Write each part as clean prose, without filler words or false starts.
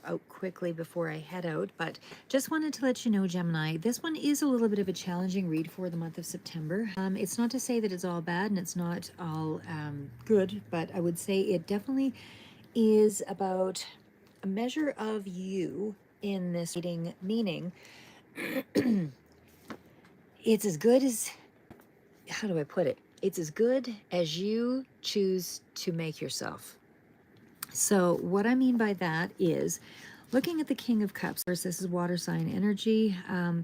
out quickly before I head out, but just wanted to let you know, Gemini, this one is a little bit of a challenging read for the month of September. It's not to say that it's all bad and it's not all good, but I would say it definitely is about a measure of you in this reading, meaning it's as good as, how do I put it? It's as good as you choose to make yourself. So what I mean by that is looking at the King of Cups. First, this is water sign energy,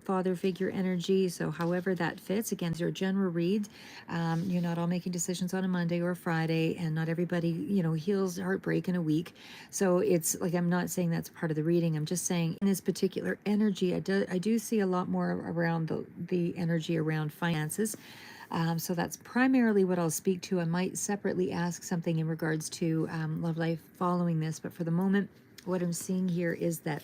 father figure energy. So however that fits, again, these are general reads. You're not all making decisions on a Monday or a Friday, and not everybody, heals heartbreak in a week. So it's like, I'm not saying that's part of the reading. I'm just saying in this particular energy, I do see a lot more around the energy around finances. So that's primarily what I'll speak to. I might separately ask something in regards to love life following this, but for the moment, what I'm seeing here is that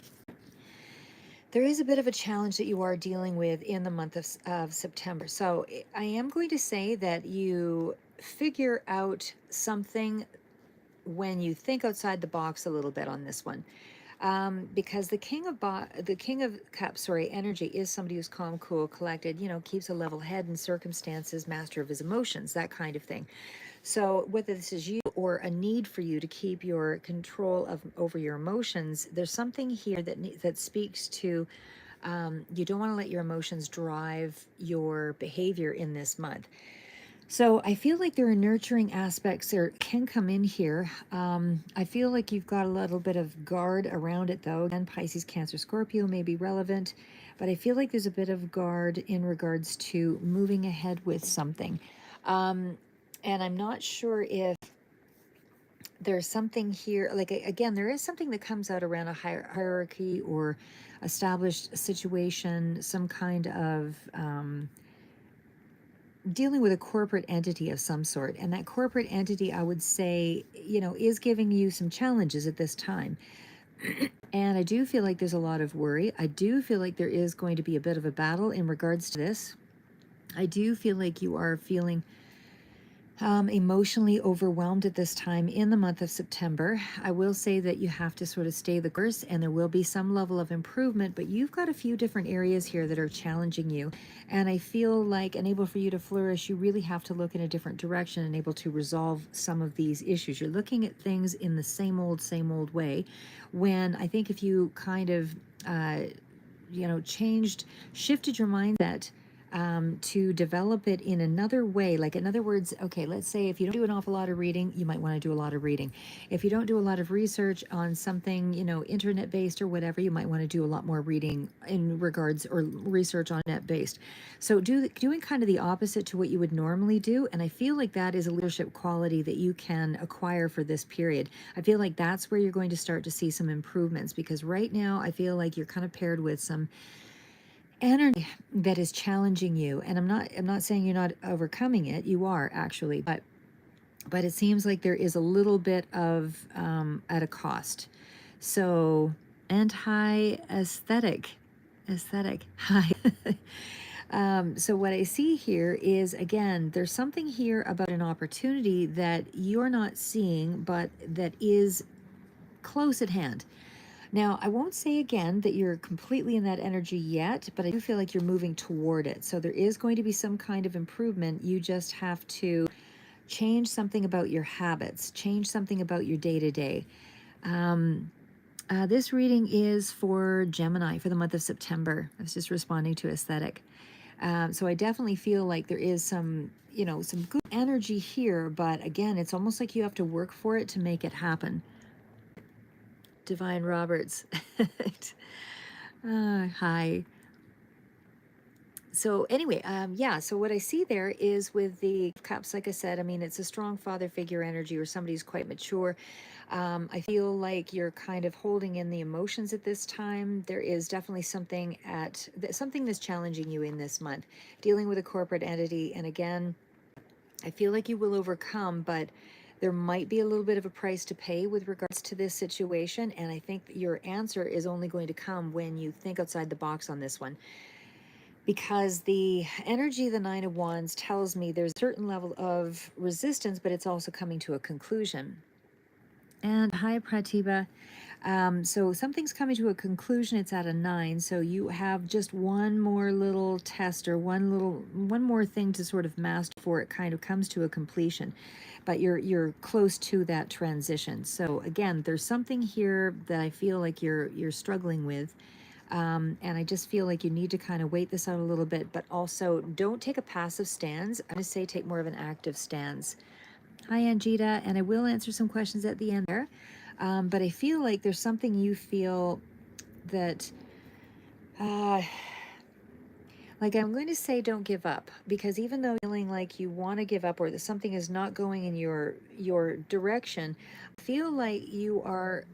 there is a bit of a challenge that you are dealing with in the month of September. So I am going to say that you figure out something when you think outside the box a little bit on this one. Because the King of Cups, energy is somebody who's calm, cool, collected, keeps a level head in circumstances, master of his emotions, that kind of thing. So whether this is you or a need for you to keep your control over your emotions, there's something here that speaks to you don't want to let your emotions drive your behavior in this month. So I feel like there are nurturing aspects that can come in here. I feel like you've got a little bit of guard around it, though. Again, Pisces, Cancer, Scorpio may be relevant, but I feel like there's a bit of guard in regards to moving ahead with something. And I'm not sure if there's something here, like, again, there is something that comes out around a hierarchy or established situation, some kind of dealing with a corporate entity of some sort. And that corporate entity, I would say, is giving you some challenges at this time. And I do feel like there's a lot of worry. I do feel like there is going to be a bit of a battle in regards to this. I do feel like you are feeling emotionally overwhelmed at this time in the month of September. I will say that you have to sort of stay the course, and there will be some level of improvement, but you've got a few different areas here that are challenging you. And I feel like, unable for you to flourish, you really have to look in a different direction and able to resolve some of these issues. You're looking at things in the same old way, when I think if you kind of, shifted your mindset to develop it in another way. Like, in other words, okay, let's say if you don't do an awful lot of reading, you might want to do a lot of reading. If you don't do a lot of research on something, internet based or whatever, you might want to do a lot more reading in regards, or research on net based. So doing kind of the opposite to what you would normally do. And I feel like that is a leadership quality that you can acquire for this period. I feel like that's where you're going to start to see some improvements, because right now I feel like you're kind of paired with some energy that is challenging you. And I'm not saying you're not overcoming it. You are, actually, but it seems like there is a little bit of at a cost. So, aesthetic high. So what I see here is, again, there's something here about an opportunity that you're not seeing, but that is close at hand. Now, I won't say again that you're completely in that energy yet, but I do feel like you're moving toward it. So there is going to be some kind of improvement. You just have to change something about your habits, change something about your day-to-day. This reading is for Gemini for the month of September. I was just responding to aesthetic. So I definitely feel like there is some good energy here, but again, it's almost like you have to work for it to make it happen. Divine Roberts. Hi. So anyway, so what I see there is with the cups, like I said, I mean, it's a strong father figure energy, or somebody who's quite mature. I feel like you're kind of holding in the emotions at this time. There is definitely something that's challenging you in this month, dealing with a corporate entity. And again, I feel like you will overcome, but there might be a little bit of a price to pay with regards to this situation. And I think your answer is only going to come when you think outside the box on this one. Because the energy of the Nine of Wands tells me there's a certain level of resistance, but it's also coming to a conclusion. And hi, Pratibha. So something's coming to a conclusion. It's at a 9. So you have just one more little test, or one more thing to sort of master before it kind of comes to a completion. But you're close to that transition. So again, there's something here that I feel like you're struggling with. And I just feel like you need to kind of wait this out a little bit, but also don't take a passive stance. I'm going to say take more of an active stance. Hi, Angita, and I will answer some questions at the end there. But I feel like there's something you feel that, uh, like I'm going to say don't give up, because even though feeling like you want to give up or that something is not going in your direction, I feel like you are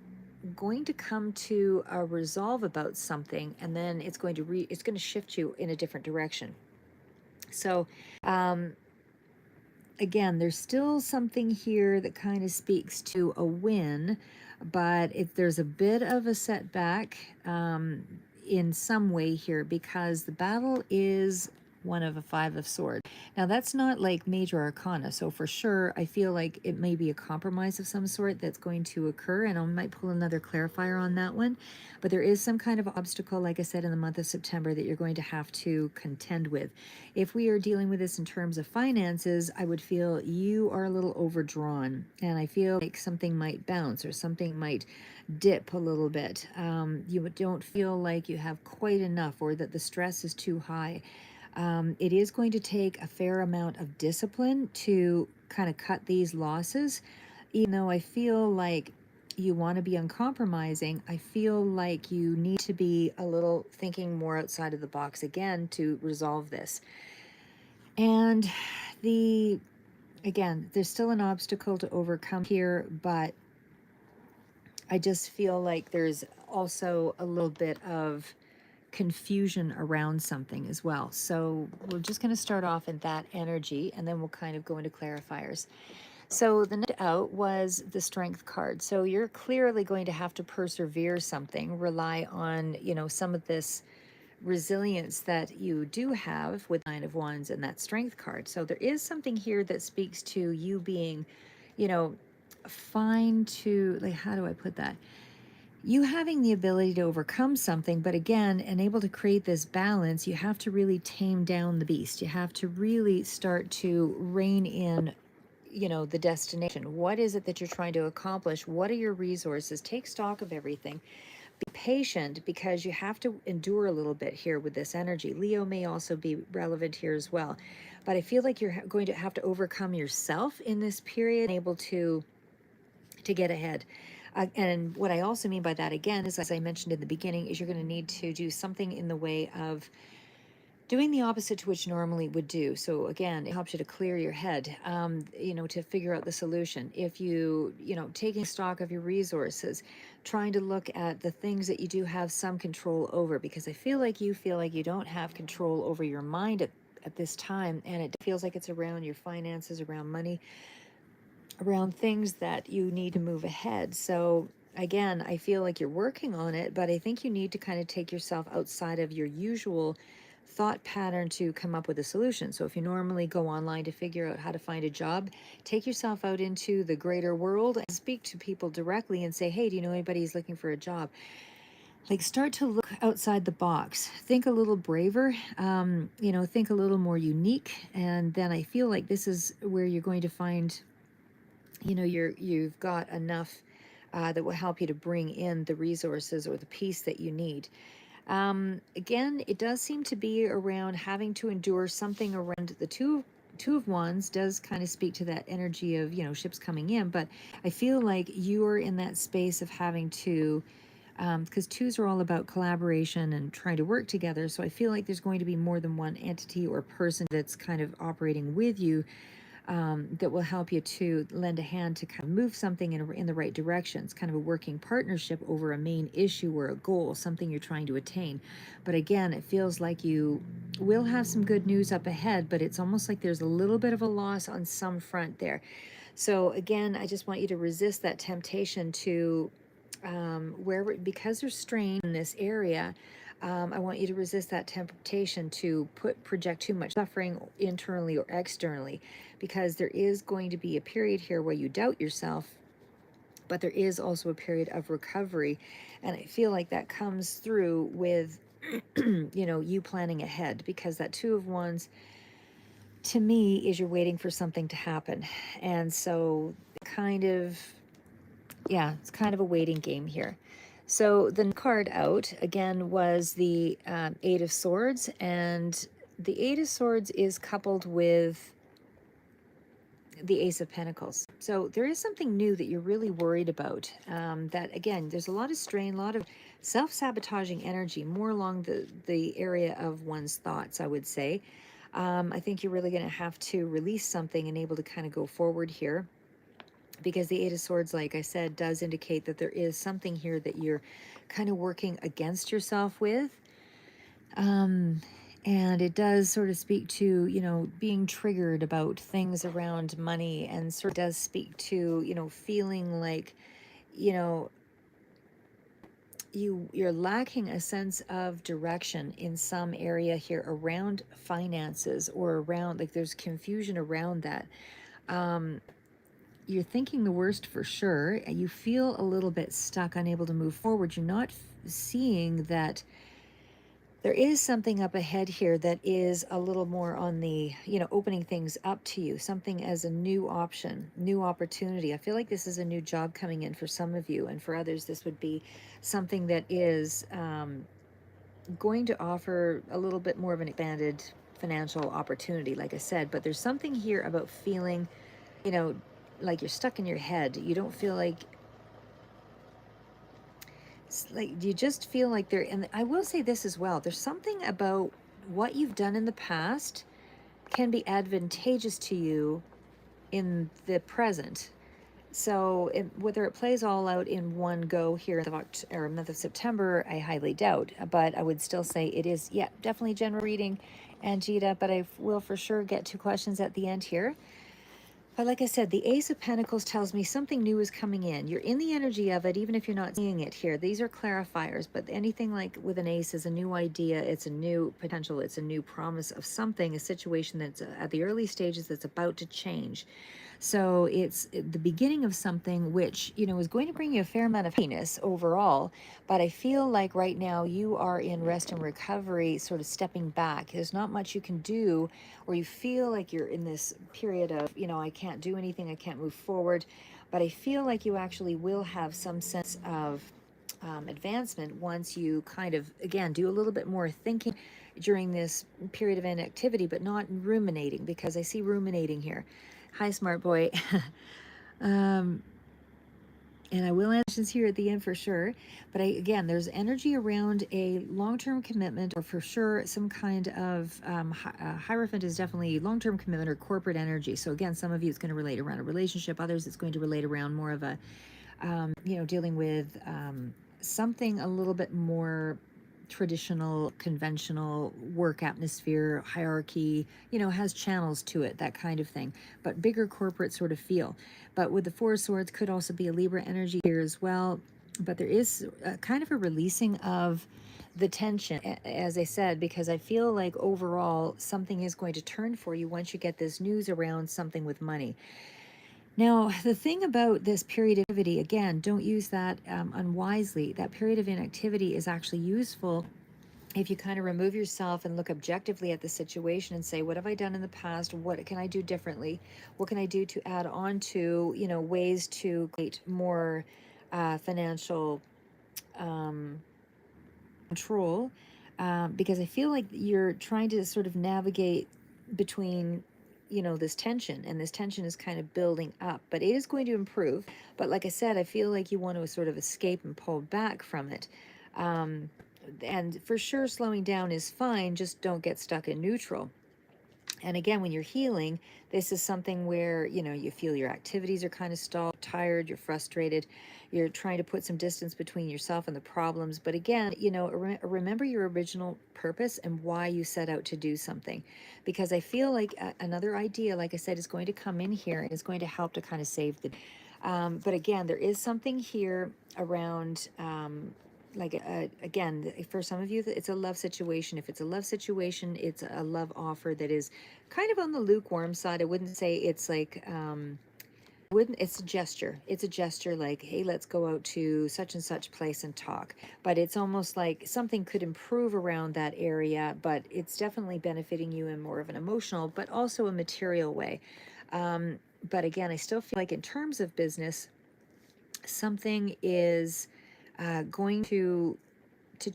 going to come to a resolve about something, and then it's going to shift you in a different direction. So, um, again, there's still something here that kind of speaks to a win, but if there's a bit of a setback in some way here, because the battle is one of a 5 of swords. Now that's not like major arcana, so for sure I feel like it may be a compromise of some sort that's going to occur, and I might pull another clarifier on that one. But there is some kind of obstacle, like I said, in the month of September that you're going to have to contend with. If we are dealing with this in terms of finances, I would feel you are a little overdrawn, and I feel like something might bounce or something might dip a little bit. You don't feel like you have quite enough, or that the stress is too high. It is going to take a fair amount of discipline to kind of cut these losses. Even though I feel like you want to be uncompromising, I feel like you need to be a little thinking more outside of the box again to resolve this. And the again, there's still an obstacle to overcome here, but I just feel like there's also a little bit of confusion around something as well. So we're just going to start off in that energy, and then we'll kind of go into clarifiers. So the next out was the strength card. So you're clearly going to have to persevere something, rely on, some of this resilience that you do have with Nine of Wands and that strength card. So there is something here that speaks to you being, you know, fine to, like, how do I put that? You having the ability to overcome something, but again, and able to create this balance, you have to really tame down the beast. You have to really start to rein in, the destination. What is it that you're trying to accomplish? What are your resources? Take stock of everything. Be patient, because you have to endure a little bit here with this energy. Leo may also be relevant here as well. But I feel like you're going to have to overcome yourself in this period, able to get ahead. And what I also mean by that, again, is, as I mentioned in the beginning, is you're going to need to do something in the way of doing the opposite to which you normally would do. So again, it helps you to clear your head, to figure out the solution. If taking stock of your resources, trying to look at the things that you do have some control over, because I feel like you don't have control over your mind at this time, and it feels like it's around your finances, around money, around things that you need to move ahead. So again, I feel like you're working on it, but I think you need to kind of take yourself outside of your usual thought pattern to come up with a solution. So if you normally go online to figure out how to find a job, take yourself out into the greater world and speak to people directly and say, hey, do you know anybody who's looking for a job? Like, start to look outside the box, think a little braver, think a little more unique. And then I feel like this is where you're going to find, you've got enough that will help you to bring in the resources or the peace that you need. Again, it does seem to be around having to endure something around the two of wands does kind of speak to that energy of, ships coming in, but I feel like you're in that space of having to, because twos are all about collaboration and trying to work together. So I feel like there's going to be more than one entity or person that's kind of operating with you, that will help you to lend a hand to kind of move something in the right direction. It's kind of a working partnership over a main issue or a goal, something you're trying to attain. But again, it feels like you will have some good news up ahead, but it's almost like there's a little bit of a loss on some front there. So again, I just want you to resist that temptation to, because there's strain in this area, I want you to resist that temptation to project too much suffering internally or externally, because there is going to be a period here where you doubt yourself, but there is also a period of recovery. And I feel like that comes through with, you planning ahead, because that Two of Wands to me is you're waiting for something to happen. And so kind of, yeah, it's kind of a waiting game here. So the card out again was the Eight of Swords, and the Eight of Swords is coupled with the Ace of Pentacles. So there is something new that you're really worried about. That again, there's a lot of strain, a lot of self-sabotaging energy, more along the area of one's thoughts, I would say. I think you're really going to have to release something and able to kind of go forward here, because the Eight of Swords, like I said, does indicate that there is something here that you're kind of working against yourself with. And it does sort of speak to, being triggered about things around money, and sort of does speak to, feeling like, you know, you're lacking a sense of direction in some area here around finances, or around, like, there's confusion around that. You're thinking the worst for sure. You feel a little bit stuck, unable to move forward. You're not seeing that there is something up ahead here that is a little more on the, opening things up to you, something as a new option, new opportunity. I feel like this is a new job coming in for some of you, and for others, this would be something that is going to offer a little bit more of an expanded financial opportunity, like I said. But there's something here about feeling, you know, like you're stuck in your head. You don't feel like you just feel like there. And I will say this as well, there's something about what you've done in the past can be advantageous to you in the present. So whether it plays all out in one go here in the month of September, I highly doubt. But I would still say it is, yeah, definitely general reading, Angita. But I will for sure get to questions at the end here. But like I said, the Ace of Pentacles tells me something new is coming in. You're in the energy of it, even if you're not seeing it here. These are clarifiers, but anything like with an ace is a new idea. It's a new potential. It's a new promise of something, a situation that's at the early stages that's about to change. So it's the beginning of something which, is going to bring you a fair amount of happiness overall. But I feel like right now you are in rest and recovery, sort of stepping back. There's not much you can do, or you feel like you're in this period of, I can't do anything, I can't move forward. But I feel like you actually will have some sense of advancement once you kind of, again, do a little bit more thinking during this period of inactivity, but not ruminating, because I see ruminating here. Hi, smart boy. And I will answer questions here at the end for sure. But again, there's energy around a long-term commitment, or for sure some kind of Hierophant is definitely long-term commitment or corporate energy. So again, some of you it's going to relate around a relationship. Others it's going to relate around more of a, dealing with something a little bit more traditional, conventional work atmosphere, hierarchy, has channels to it, that kind of thing, but bigger corporate sort of feel. But with the Four of Swords, could also be a Libra energy here as well. But there is kind of a releasing of the tension, as I said, because I feel like overall something is going to turn for you once you get this news around something with money. Now, the thing about this period of activity, again, don't use that unwisely. That period of inactivity is actually useful if you kind of remove yourself and look objectively at the situation and say, what have I done in the past? What can I do differently? What can I do to add on to, ways to create more financial control? Because I feel like you're trying to sort of navigate between this tension, and this tension is kind of building up, but it is going to improve. But like I said, I feel like you want to sort of escape and pull back from it. And for sure slowing down is fine, just don't get stuck in neutral. And again, when you're healing, this is something where, you feel your activities are kind of stalled, tired, you're frustrated, you're trying to put some distance between yourself and the problems. But again, remember your original purpose and why you set out to do something. Because I feel like another idea, like I said, is going to come in here and is going to help to kind of save the. But again, there is something here around. Again, for some of you, it's a love situation. If it's a love situation, it's a love offer that is kind of on the lukewarm side. I wouldn't say it's like Wouldn't it's a gesture. It's a gesture like, hey, let's go out to such and such place and talk. But it's almost like something could improve around that area, but it's definitely benefiting you in more of an emotional, but also a material way. But again, I still feel like in terms of business, something is going to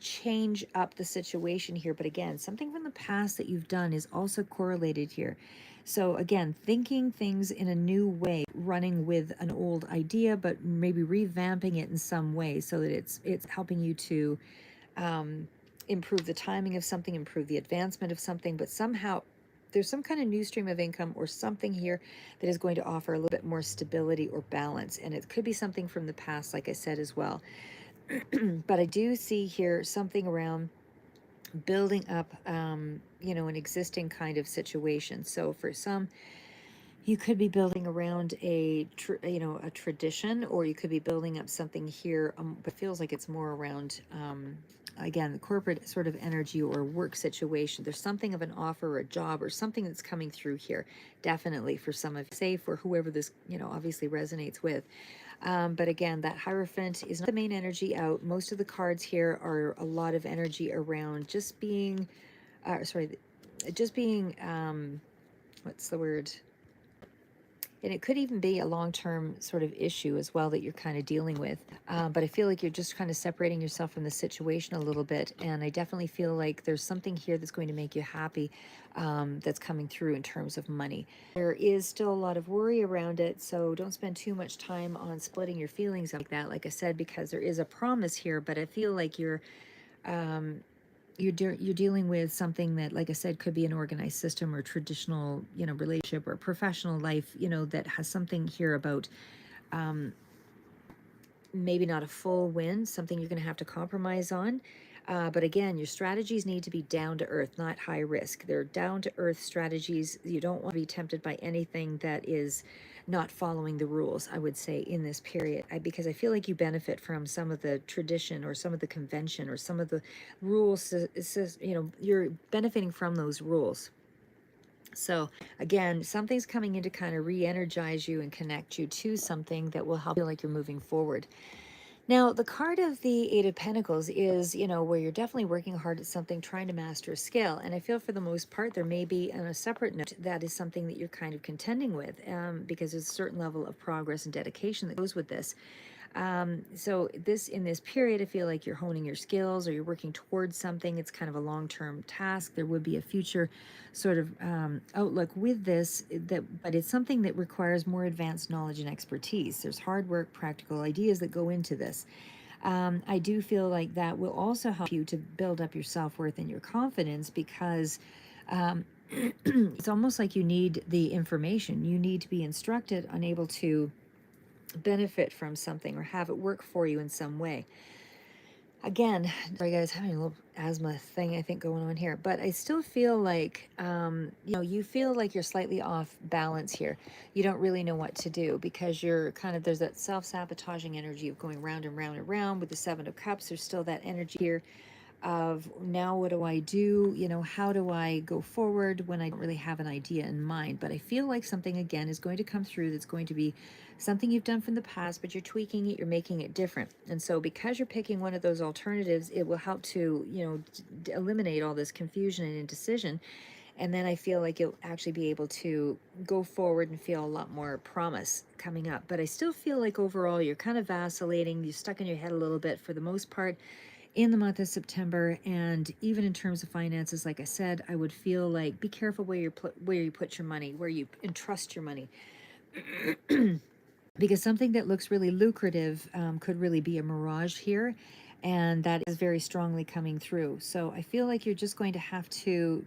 change up the situation here. But again, something from the past that you've done is also correlated here. So again, thinking things in a new way, running with an old idea, but maybe revamping it in some way so that it's helping you to improve the timing of something, improve the advancement of something, but somehow there's some kind of new stream of income or something here that is going to offer a little bit more stability or balance. And it could be something from the past, like I said as well. But I do see here something around building up, an existing kind of situation. So for some, you could be building around a tradition, or you could be building up something here, but feels like it's more around again the corporate sort of energy or work situation. There's something of an offer or a job or something that's coming through here, definitely for some of safe or whoever this obviously resonates with. But again, that Hierophant is not the main energy out. Most of the cards here are a lot of energy around just being, just being, what's the word? And it could even be a long-term sort of issue as well that you're kind of dealing with. But I feel like you're just kind of separating yourself from the situation a little bit. And I definitely feel like there's something here that's going to make you happy, that's coming through in terms of money. There is still a lot of worry around it, so don't spend too much time on splitting your feelings like that, like I said, because there is a promise here, but I feel like you're dealing with something that, like I said, could be an organized system or traditional, relationship or professional life, that has something here about maybe not a full win, something you're going to have to compromise on. But again, your strategies need to be down to earth, not high risk. They're down to earth strategies. You don't want to be tempted by anything that is not following the rules, I would say, in this period. Because I feel like you benefit from some of the tradition or some of the convention or some of the rules. You're benefiting from those rules. So again, something's coming in to kind of re-energize you and connect you to something that will help you feel like you're moving forward. Now, the card of the Eight of Pentacles is, where you're definitely working hard at something, trying to master a skill. And I feel for the most part, there may be on a separate note that is something that you're kind of contending with, because there's a certain level of progress and dedication that goes with this. So in this period, I feel like you're honing your skills or you're working towards something. It's kind of a long-term task. There would be a future sort of outlook with this, but it's something that requires more advanced knowledge and expertise. There's hard work, practical ideas that go into this. I do feel like that will also help you to build up your self-worth and your confidence, because it's almost like you need the information. You need to be instructed, unable to benefit from something or have it work for you in some way. Again, sorry guys, having a little asthma thing I think going on here, but I still feel like you feel like you're slightly off balance here. You don't really know what to do because you're kind of, there's that self-sabotaging energy of going round and round and round with the Seven of Cups. There's still that energy here of, now what do I do? How do I go forward when I don't really have an idea in mind? But I feel like something again is going to come through that's going to be something you've done from the past, but you're tweaking it, you're making it different. And so because you're picking one of those alternatives, it will help to, eliminate all this confusion and indecision. And then I feel like you'll actually be able to go forward and feel a lot more promise coming up. But I still feel like overall you're kind of vacillating. You're stuck in your head a little bit for the most part in the month of September. And even in terms of finances, like I said, I would feel like be careful where you put your money, where you entrust your money. Because something that looks really lucrative could really be a mirage here, and that is very strongly coming through. So I feel like you're just going to have to,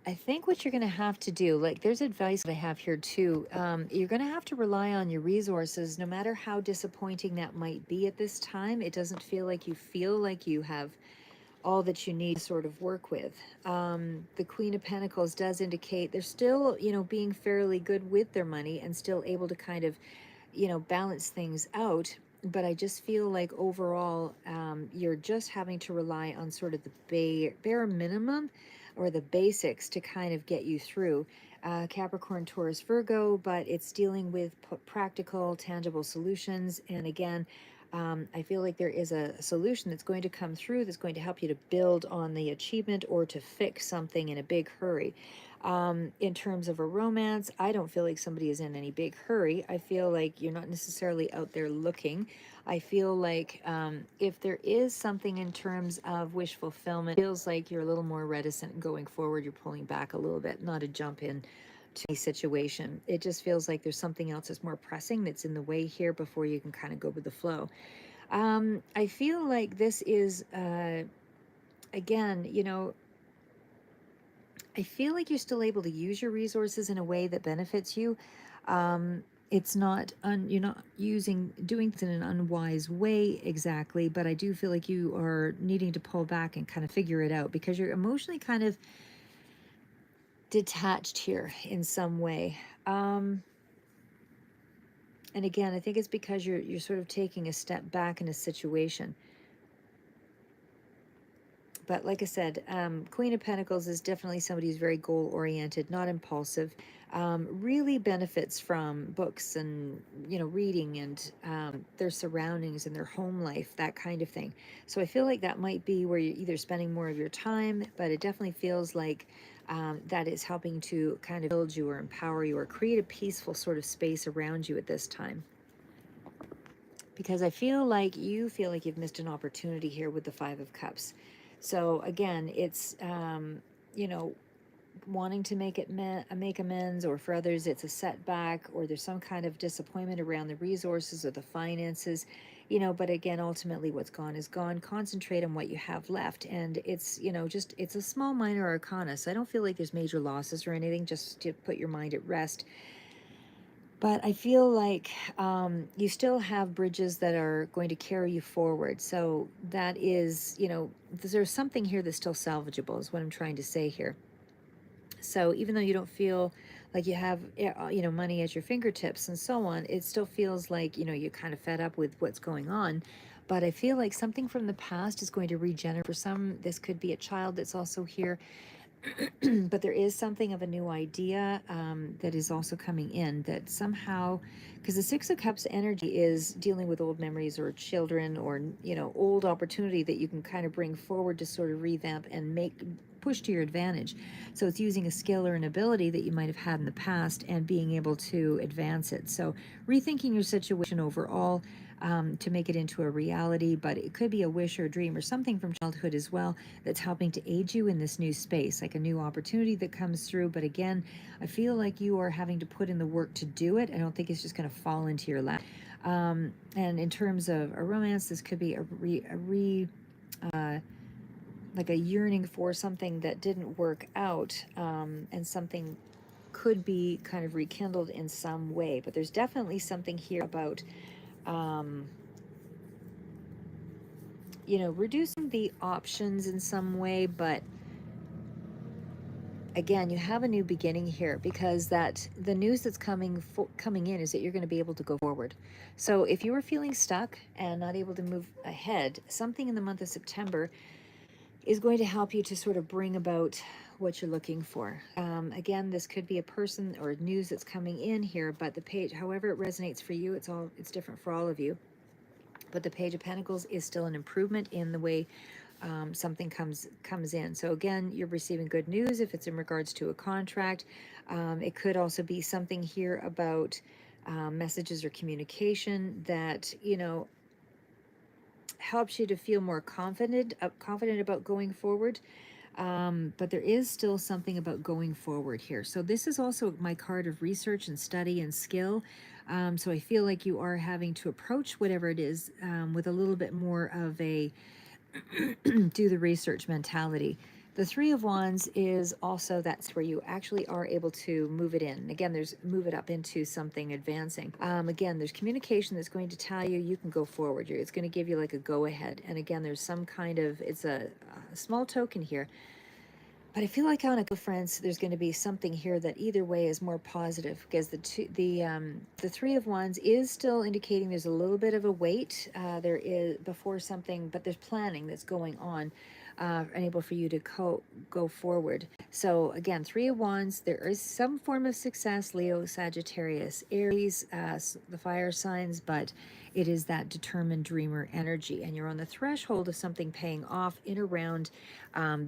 I think what you're going to have to do, like there's advice that I have here too. You're going to have to rely on your resources, no matter how disappointing that might be at this time. It doesn't feel like you have all that you need to sort of work with. The Queen of Pentacles does indicate they're still, being fairly good with their money and still able to kind of, balance things out. But I just feel like overall, you're just having to rely on sort of the bare minimum or the basics to kind of get you through. Capricorn, Taurus, Virgo, but it's dealing with practical, tangible solutions. And again, I feel like there is a solution that's going to come through that's going to help you to build on the achievement or to fix something in a big hurry. In terms of a romance, I don't feel like somebody is in any big hurry. I feel like you're not necessarily out there looking. I feel like if there is something in terms of wish fulfillment, it feels like you're a little more reticent going forward. You're pulling back a little bit, not a jump in to any situation. It just feels like there's something else that's more pressing that's in the way here before you can kind of go with the flow. I feel like this is, again, you know, I feel like you're still able to use your resources in a way that benefits you. It's not you're not doing things in an unwise way exactly, but I do feel like you are needing to pull back and kind of figure it out because you're emotionally kind of detached here in some way. And again, I think it's because you're sort of taking a step back in a situation. But like I said, Queen of Pentacles is definitely somebody who's very goal oriented, not impulsive. Really benefits from books and reading and their surroundings and their home life, that kind of thing. So I feel like that might be where you're either spending more of your time, but it definitely feels like that is helping to kind of build you or empower you or create a peaceful sort of space around you at this time. Because I feel like you've missed an opportunity here with the Five of Cups. So again, it's wanting to make amends, or for others it's a setback, or there's some kind of disappointment around the resources or the finances. But again, ultimately what's gone is gone. Concentrate on what you have left, and it's just it's a small minor arcana, so I don't feel like there's major losses or anything, just to put your mind at rest. But I feel like you still have bridges that are going to carry you forward. So that is, there's something here that's still salvageable, is what I'm trying to say here. So even though you don't feel like you have, money at your fingertips and so on, it still feels like, you're kind of fed up with what's going on. But I feel like something from the past is going to regenerate. For some, this could be a child that's also here. But there is something of a new idea that is also coming in that somehow, because the Six of Cups energy is dealing with old memories or children or old opportunity that you can kind of bring forward to sort of revamp and push to your advantage. So it's using a skill or an ability that you might have had in the past and being able to advance it. So rethinking your situation overall to make it into a reality, but it could be a wish or a dream or something from childhood as well that's helping to aid you in this new space, like a new opportunity that comes through. But again, I feel like you are having to put in the work to do it. I don't think it's just going to fall into your lap. And in terms of a romance, this could be like a yearning for something that didn't work out, and something could be kind of rekindled in some way. But there's definitely something here about reducing the options in some way. But again, you have a new beginning here, because that the news that's coming in is that you're going to be able to go forward. So if you were feeling stuck and not able to move ahead, something in the month of September is going to help you to sort of bring about what you're looking for. Again, this could be a person or news that's coming in here, but the page, however it resonates for you, it's different for all of you. But the Page of Pentacles is still an improvement in the way something comes in. So again, you're receiving good news if it's in regards to a contract. It could also be something here about messages or communication that helps you to feel more confident about going forward. But there is still something about going forward here. So this is also my card of research and study and skill. So I feel like you are having to approach whatever it is with a little bit more of a do the research mentality. The Three of Wands is also, that's where you actually are able to move it in. Again, there's move it up into something advancing. Again, there's communication that's going to tell you can go forward. It's going to give you like a go ahead. And again, there's some kind of, it's a small token here. But I feel like on a conference, there's going to be something here that either way is more positive, because the Three of Wands is still indicating there's a little bit of a wait. There is before something, but there's planning that's going on. unable for you to go forward. So again, Three of Wands, there is some form of success, Leo, Sagittarius, Aries, the fire signs, but it is that determined dreamer energy, and you're on the threshold of something paying off in around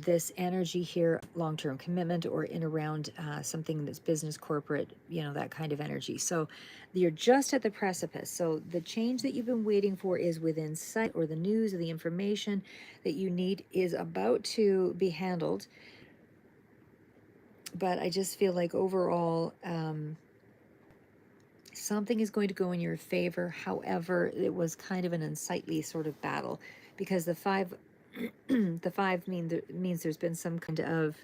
this energy here, long-term commitment, or in around something that's business, corporate, that kind of energy. So you're just at the precipice. So the change that you've been waiting for is within sight, or the news or the information that you need is about to be handled. But I just feel like overall, something is going to go in your favor. However, it was kind of an unsightly sort of battle, because the five, the five means there's been some kind of.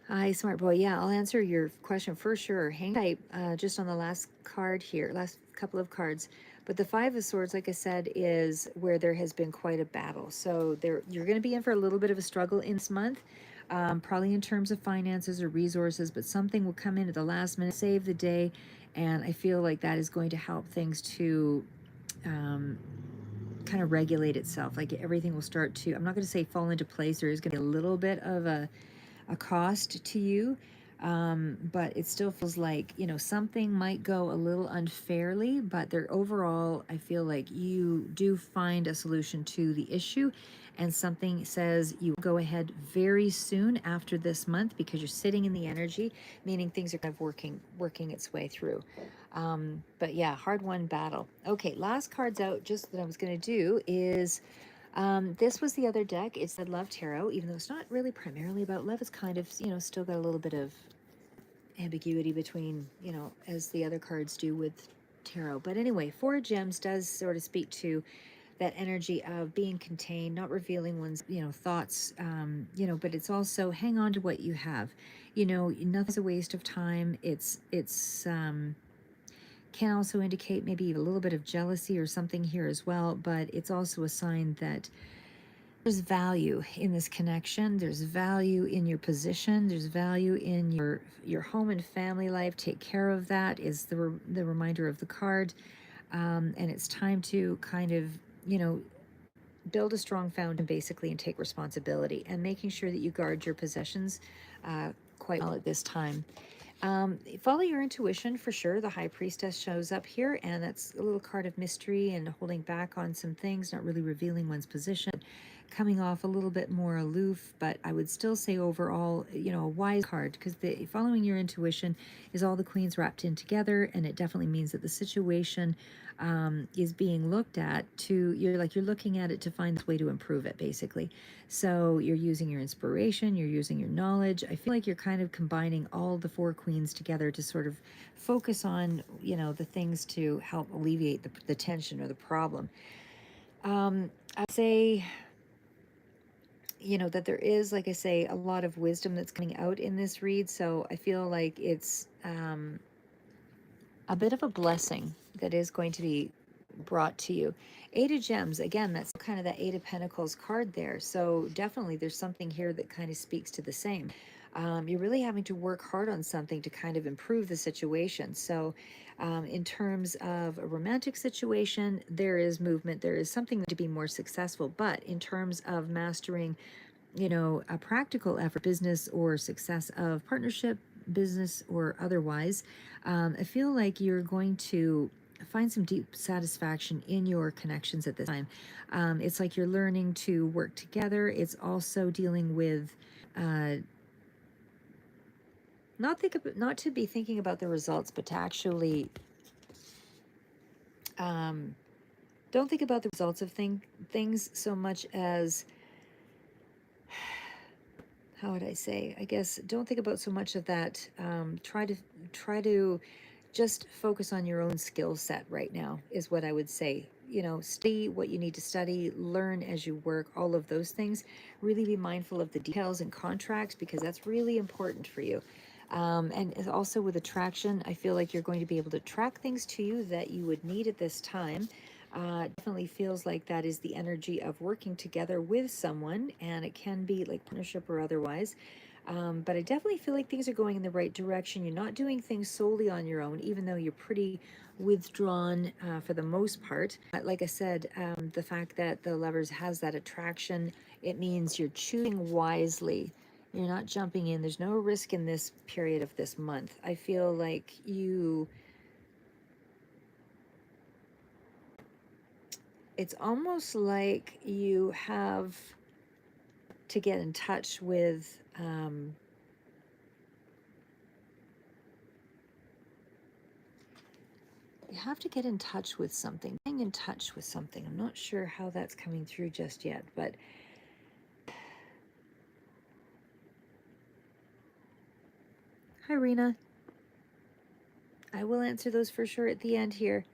Hi, smart boy. Yeah, I'll answer your question for sure. Hang tight, just on the last card here, last couple of cards. But the Five of Swords, like I said, is where there has been quite a battle. So you're going to be in for a little bit of a struggle in this month, probably in terms of finances or resources, but something will come in at the last minute, save the day. And I feel like that is going to help things to kind of regulate itself. Like everything will start to, I'm not going to say fall into place. There is going to be a little bit of a cost to you, but it still feels like something might go a little unfairly, but there overall I feel like you do find a solution to the issue, and something says you go ahead very soon after this month, because you're sitting in the energy, meaning things are kind of working its way through. But yeah, hard won battle. Okay, last cards out, just that I was going to do is this was the other deck. It's the Love Tarot, even though it's not really primarily about love. It's kind of, still got a little bit of ambiguity between, as the other cards do with tarot. But anyway, Four of Gems does sort of speak to that energy of being contained, not revealing one's, thoughts, but it's also hang on to what you have. Nothing's a waste of time. It's can also indicate maybe a little bit of jealousy or something here as well, but it's also a sign that there's value in this connection. There's value in your position. There's value in your home and family life. Take care of that is the reminder of the card. And it's time to kind of, build a strong foundation basically, and take responsibility, and making sure that you guard your possessions quite well at this time. Follow your intuition for sure. The High Priestess shows up here, and that's a little card of mystery and holding back on some things, not really revealing one's position, coming off a little bit more aloof. But I would still say overall, a wise card, because the following your intuition is all the queens wrapped in together, and it definitely means that the situation is being looked at to, you're looking at it to find this way to improve it basically. So you're using your inspiration, you're using your knowledge. I feel like you're kind of combining all the four queens together to sort of focus on, the things to help alleviate the tension or the problem. I'd say, that there is, like I say, a lot of wisdom that's coming out in this read. So I feel like it's a bit of a blessing that is going to be brought to you. Eight of Gems, again, that's kind of that Eight of Pentacles card there. So definitely there's something here that kind of speaks to the same. You're really having to work hard on something to kind of improve the situation. So in terms of a romantic situation, there is movement. There is something to be more successful. But in terms of mastering, a practical effort, business or success of partnership, business or otherwise, I feel like you're going to find some deep satisfaction in your connections at this time. It's like you're learning to work together. It's also dealing with not to be thinking about the results, but to actually don't think about the results of things so much as, how would I say? I guess don't think about so much of that. Try to just focus on your own skill set right now is what I would say. Study what you need to study, learn as you work, all of those things. Really be mindful of the details and contracts, because that's really important for you. And also with attraction, I feel like you're going to be able to track things to you that you would need at this time. Definitely feels like that is the energy of working together with someone, and it can be like partnership or otherwise. But I definitely feel like things are going in the right direction. You're not doing things solely on your own, even though you're pretty withdrawn for the most part. Like I said, the fact that the Lovers has that attraction, it means you're choosing wisely. You're not jumping in. There's no risk in this period of this month. I feel like it's almost like you have to get in touch with, you have to get in touch with something. Getting in touch with something. I'm not sure how that's coming through just yet, but hi, Rena. I will answer those for sure at the end here.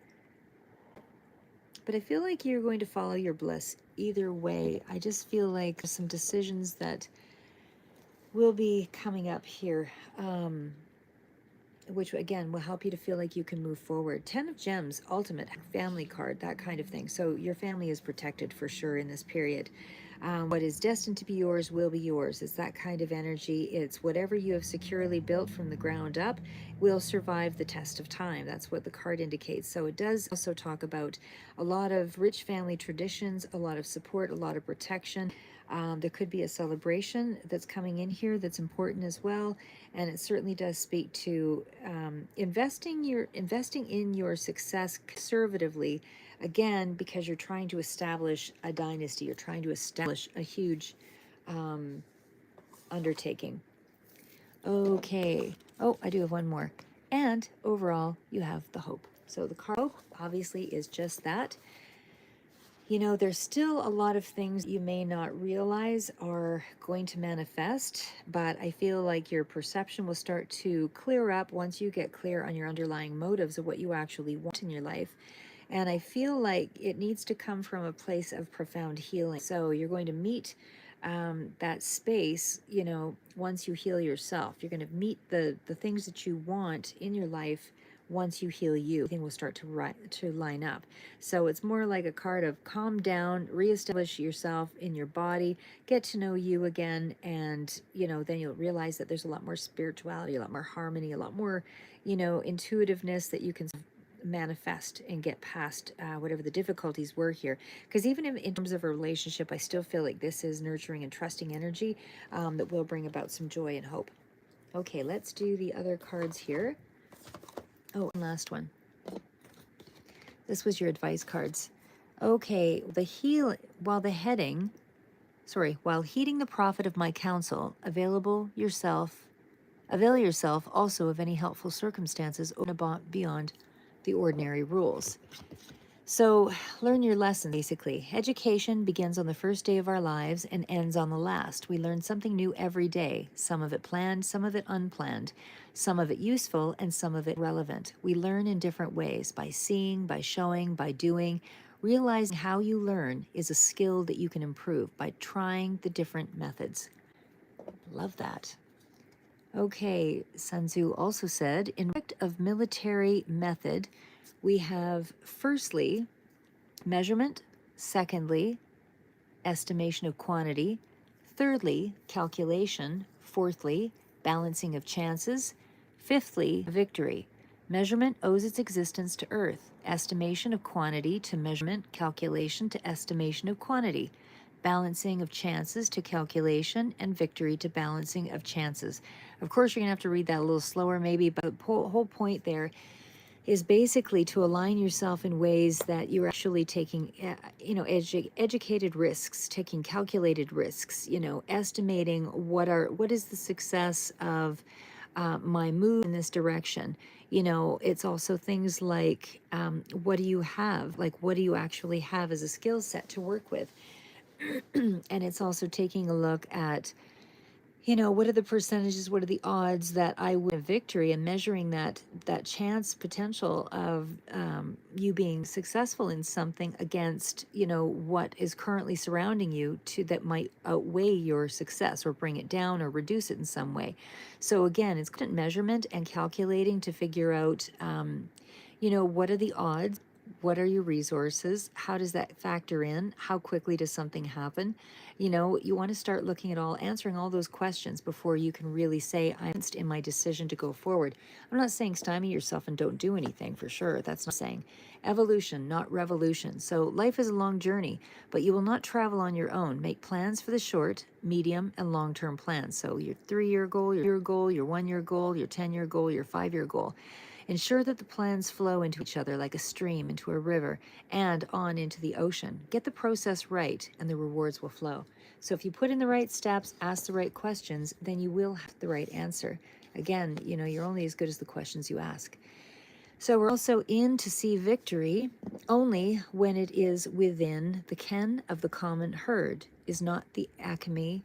But I feel like you're going to follow your bliss either way. I just feel like there's some decisions that will be coming up here, which again will help you to feel like you can move forward. 10 of Gems, ultimate family card, that kind of thing. So your family is protected for sure in this period. What is destined to be yours will be yours. It's that kind of energy. It's whatever you have securely built from the ground up will survive the test of time. That's what the card indicates. So it does also talk about a lot of rich family traditions, a lot of support, a lot of protection. There could be a celebration that's coming in here that's important as well, and it certainly does speak to investing in your success conservatively. Again, because you're trying to establish a dynasty, you're trying to establish a huge undertaking. Okay. Oh, I do have one more. And overall, you have the hope. So the card hope obviously is just that. You know, there's still a lot of things you may not realize are going to manifest, but I feel like your perception will start to clear up once you get clear on your underlying motives of what you actually want in your life. And I feel like it needs to come from a place of profound healing. So you're going to meet that space, you know, once you heal yourself. You're going to meet the things that you want in your life. Once you heal you, everything will start to line up. So it's more like a card of calm down, reestablish yourself in your body, get to know you again, and you know, then you'll realize that there's a lot more spirituality, a lot more harmony, a lot more, you know, intuitiveness that you can manifest and get past whatever the difficulties were here. Because even in terms of a relationship, I still feel like this is nurturing and trusting energy that will bring about some joy and hope. Okay, let's do the other cards here. Oh, and last one. This was your advice cards. Okay, while heeding the profit of my counsel, avail yourself also of any helpful circumstances beyond the ordinary rules. So learn your lesson, basically. Education begins on the first day of our lives and ends on the last. We learn something new every day, some of it planned, some of it unplanned, some of it useful, and some of it relevant. We learn in different ways, by seeing, by showing, by doing. Realizing how you learn is a skill that you can improve by trying the different methods. Love that. Okay, Sun Tzu also said, in respect of military method, we have firstly, measurement, secondly, estimation of quantity, thirdly, calculation, fourthly, balancing of chances, fifthly, victory. Measurement owes its existence to earth, estimation of quantity to measurement, calculation to estimation of quantity, balancing of chances to calculation, and victory to balancing of chances. Of course, you're going to have to read that a little slower maybe, but the whole point there is basically to align yourself in ways that you're actually taking, educated risks, taking calculated risks, you know, estimating what is the success of my move in this direction. You know, it's also things like, what do you have? Like, what do you actually have as a skill set to work with? And it's also taking a look at, you know, what are the percentages, what are the odds that I win a victory, and measuring that chance potential of you being successful in something against, you know, what is currently surrounding you that might outweigh your success or bring it down or reduce it in some way. So again, it's constant measurement and calculating to figure out, you know, what are the odds What are your resources? How does that factor in? How quickly does something happen? You know, you want to start looking at answering all those questions before you can really say, I'm in my decision to go forward. I'm not saying stymie yourself and don't do anything, for sure. That's not saying. Evolution, not revolution. So life is a long journey, but you will not travel on your own. Make plans for the short, medium, and long-term plans. So your 3-year goal, your 1-year goal, your 10-year goal, your 5-year goal. Ensure that the plans flow into each other like a stream into a river and on into the ocean. Get the process right, and the rewards will flow. So if you put in the right steps, ask the right questions, then you will have the right answer. Again, you know, you're only as good as the questions you ask. So we're also in to see victory only when it is within the ken of the common herd, is not the acme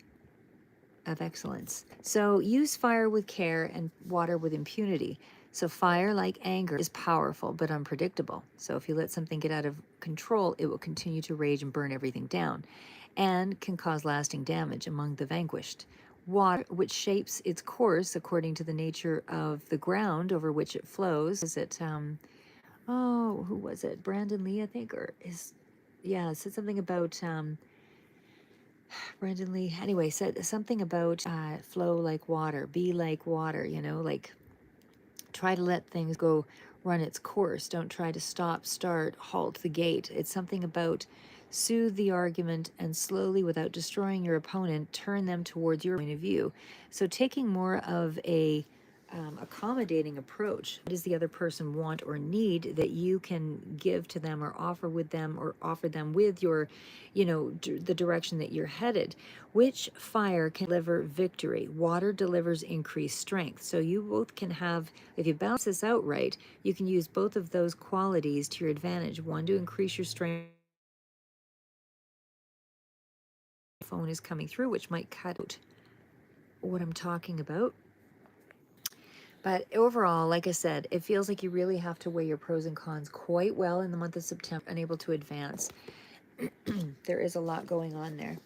of excellence. So use fire with care and water with impunity. So fire, like anger, is powerful but unpredictable. So if you let something get out of control, it will continue to rage and burn everything down and can cause lasting damage among the vanquished. Water, which shapes its course according to the nature of the ground over which it flows. Is it, oh, who was it? Brandon Lee, I think, or yeah, it said something about, Brandon Lee, anyway, said something about flow like water, be like water, you know, like try to let things go run its course. Don't try to stop, start, halt the gate. It's something about soothe the argument and slowly, without destroying your opponent, turn them towards your point of view. So taking more of a accommodating approach. What does the other person want or need that you can give to them or offer with them, or offer them with your, you know, the direction that you're headed? Which fire can deliver victory? Water delivers increased strength. So you both can have, if you balance this out right, you can use both of those qualities to your advantage. One to increase your strength. Phone is coming through, which might cut out what I'm talking about. But overall, like I said, it feels like you really have to weigh your pros and cons quite well in the month of September, unable to advance. There is a lot going on there.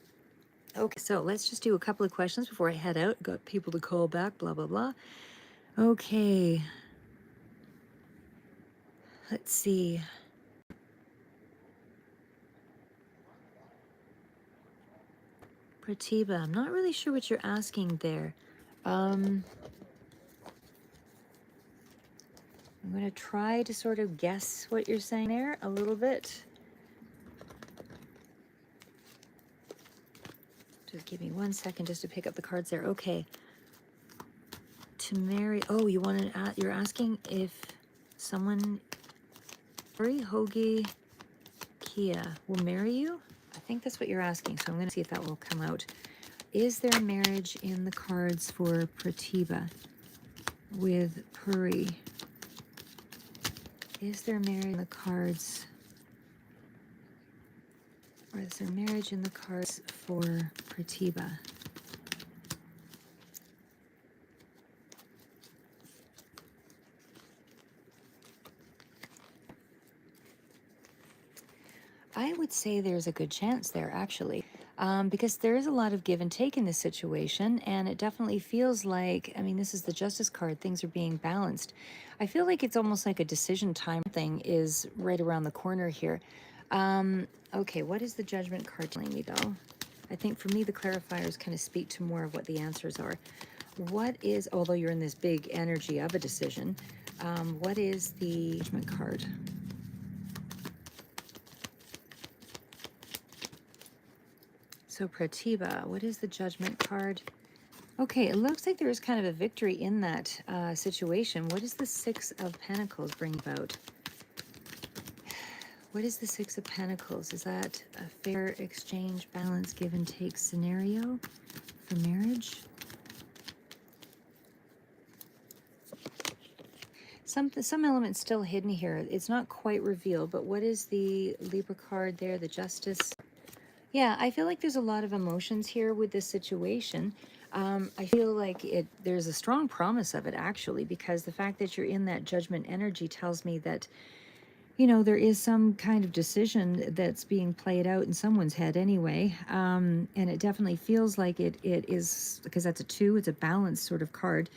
Okay, so let's just do a couple of questions before I head out. Got people to call back, blah, blah, blah. Okay. Let's see. Pratibha, I'm not really sure what you're asking there. I'm going to try to sort of guess what you're saying there a little bit. Just give me 1 second just to pick up the cards there. Okay. To marry. Oh, you're asking if someone, Hoagie Kia, will marry you? I think that's what you're asking. So I'm going to see if that will come out. Is there marriage in the cards for Pratibha with Puri? Is there marriage in the cards? Or is there marriage in the cards for Pratibha? I would say there's a good chance there, actually, because there is a lot of give and take in this situation, and it definitely feels like, I mean, this is the Justice card, things are being balanced. I feel like it's almost like a decision time thing is right around the corner here. Okay, what is the Judgment card telling me, though? I think for me, the clarifiers kind of speak to more of what the answers are. What is, although you're in this big energy of a decision, what is the Judgment card? So Pratibha, what is the Judgment card? Okay, it looks like there is kind of a victory in that situation. What does the Six of Pentacles bring about? What is the Six of Pentacles? Is that a fair exchange, balance, give and take scenario for marriage? Some elements still hidden here. It's not quite revealed, but what is the Libra card there, the Justice? Yeah, I feel like there's a lot of emotions here with this situation. I feel like there's a strong promise of it, actually, because the fact that you're in that Judgment energy tells me that, you know, there is some kind of decision that's being played out in someone's head anyway. And it definitely feels like it is, because that's a 2, it's a balanced sort of card.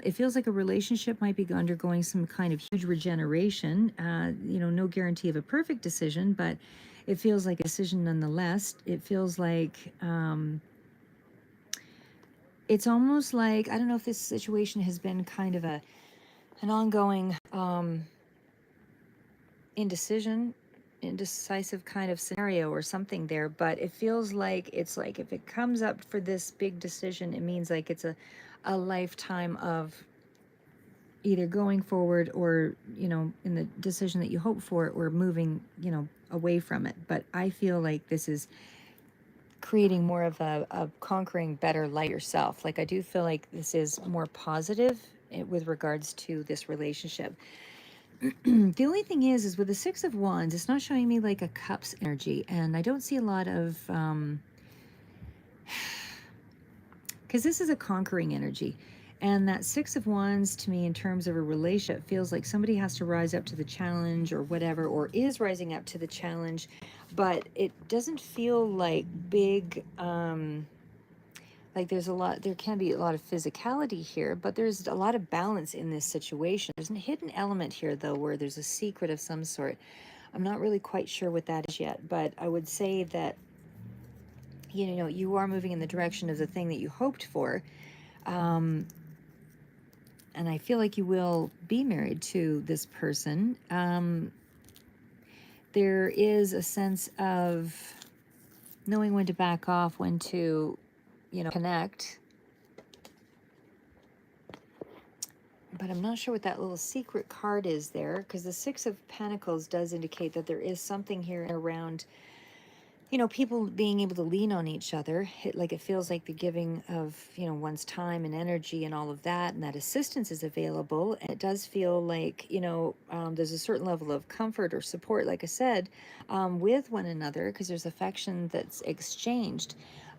It feels like a relationship might be undergoing some kind of huge regeneration. No guarantee of a perfect decision, but it feels like a decision nonetheless. It feels like it's almost like, I don't know if this situation has been kind of an ongoing indecisive kind of scenario or something there, but it feels like it's like if it comes up for this big decision, it means like it's a lifetime of either going forward or, in the decision that you hope for, or moving, away from it. But I feel like this is creating more of a conquering better light yourself. Like I do feel like this is more positive with regards to this relationship. The only thing is with the Six of Wands, it's not showing me like a cups energy, and I don't see a lot of because this is a conquering energy, and that Six of Wands to me in terms of a relationship feels like somebody has to rise up to the challenge or whatever, or is rising up to the challenge, but it doesn't feel like big like there can be a lot of physicality here, but there's a lot of balance in this situation. There's a hidden element here though where there's a secret of some sort. I'm not really quite sure what that is yet, but I would say that you are moving in the direction of the thing that you hoped for, and I feel like you will be married to this person. There is a sense of knowing when to back off, when to connect. But I'm not sure what that little secret card is there, because the Six of Pentacles does indicate that there is something here around, people being able to lean on each other. It feels like the giving of, one's time and energy and all of that, and that assistance is available. And it does feel like, there's a certain level of comfort or support, like I said, with one another, because there's affection that's exchanged.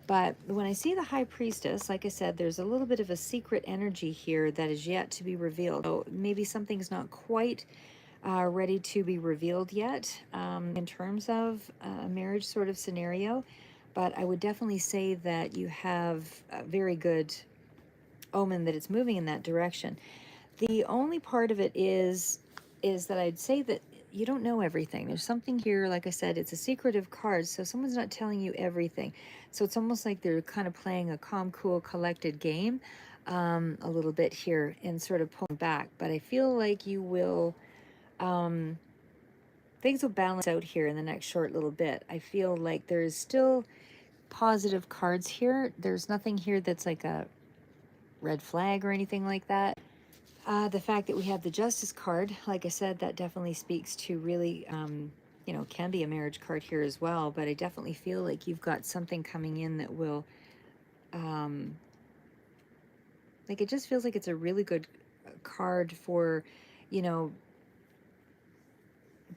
But when I see the High Priestess, like I said, there's a little bit of a secret energy here that is yet to be revealed. So maybe something's not quite ready to be revealed yet in terms of a marriage sort of scenario. But I would definitely say that you have a very good omen that it's moving in that direction. The only part of it is that I'd say that you don't know everything. There's something here, like I said, it's a secretive card, so someone's not telling you everything. So it's almost like they're kind of playing a calm, cool, collected game a little bit here and sort of pulling back. But I feel like you will, things will balance out here in the next short little bit. I feel like there's still positive cards here. There's nothing here that's like a red flag or anything like that. The fact that we have the Justice card, like I said, that definitely speaks to really, can be a marriage card here as well. But I definitely feel like you've got something coming in that will, it just feels like it's a really good card for, you know,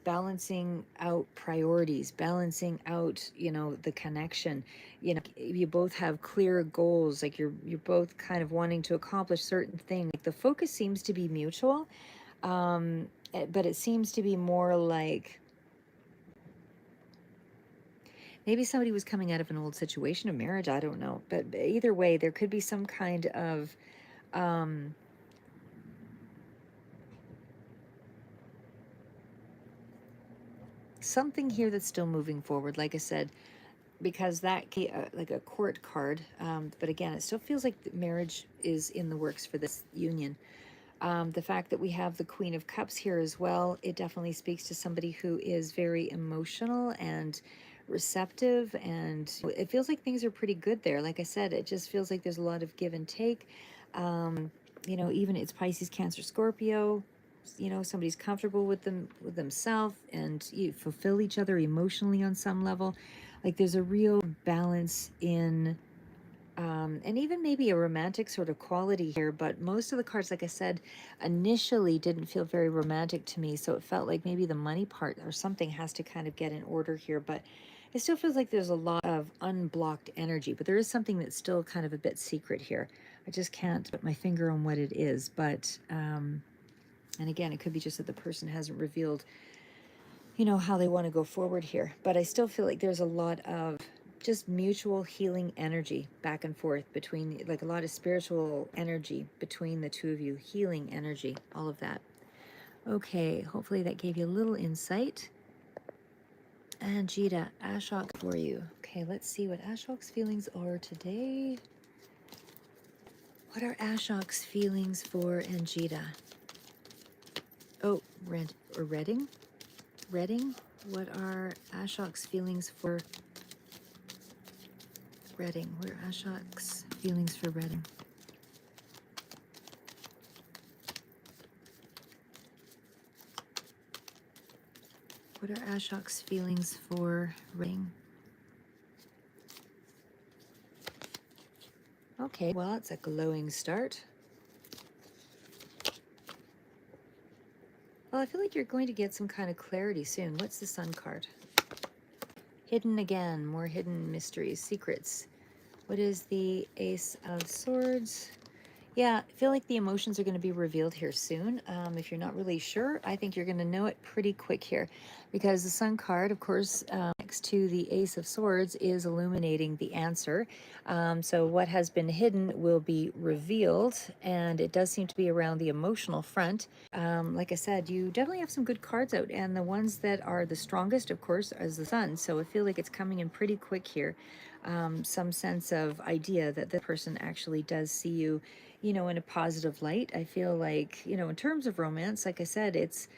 balancing out priorities, balancing out, the connection. You both have clear goals, like you're both kind of wanting to accomplish certain things. Like the focus seems to be mutual, but it seems to be more like maybe somebody was coming out of an old situation of marriage, I don't know. But either way, there could be some kind of something here that's still moving forward, like I said, because that like a court card, but again, it still feels like marriage is in the works for this union. The fact that we have the Queen of Cups here as well, it definitely speaks to somebody who is very emotional and receptive, and it feels like things are pretty good there. Like I said, it just feels like there's a lot of give and take. Even it's Pisces, Cancer, Scorpio. Somebody's comfortable with themselves, and you fulfill each other emotionally on some level. Like there's a real balance in and even maybe a romantic sort of quality here, but most of the cards, like I said, initially didn't feel very romantic to me, so it felt like maybe the money part or something has to kind of get in order here. But it still feels like there's a lot of unblocked energy, but there is something that's still kind of a bit secret here. I just can't put my finger on what it is, but and again, it could be just that the person hasn't revealed how they want to go forward here. But I still feel like there's a lot of just mutual healing energy back and forth between, like a lot of spiritual energy between the two of you, healing energy, all of that. Okay, hopefully that gave you a little insight. And Jita, Ashok for you. Okay, let's see what Ashok's feelings are today. What are Ashok's feelings for Anjita? Oh, Redding? Redding? What are Ashok's feelings for Redding? What are Ashok's feelings for Redding? What are Ashok's feelings for Redding? Okay, well, it's a glowing start. Well, I feel like you're going to get some kind of clarity soon. What's the Sun card? Hidden again, more hidden mysteries, secrets. What is the Ace of Swords? Yeah, I feel like the emotions are going to be revealed here soon. If you're not really sure, I think you're going to know it pretty quick here, because the Sun card, of course, next to the Ace of Swords is illuminating the answer. So what has been hidden will be revealed, and it does seem to be around the emotional front. Like I said, you definitely have some good cards out, and the ones that are the strongest, of course, is the Sun. So I feel like it's coming in pretty quick here. Some sense of idea that the person actually does see you, in a positive light. I feel like, in terms of romance, like I said, it's,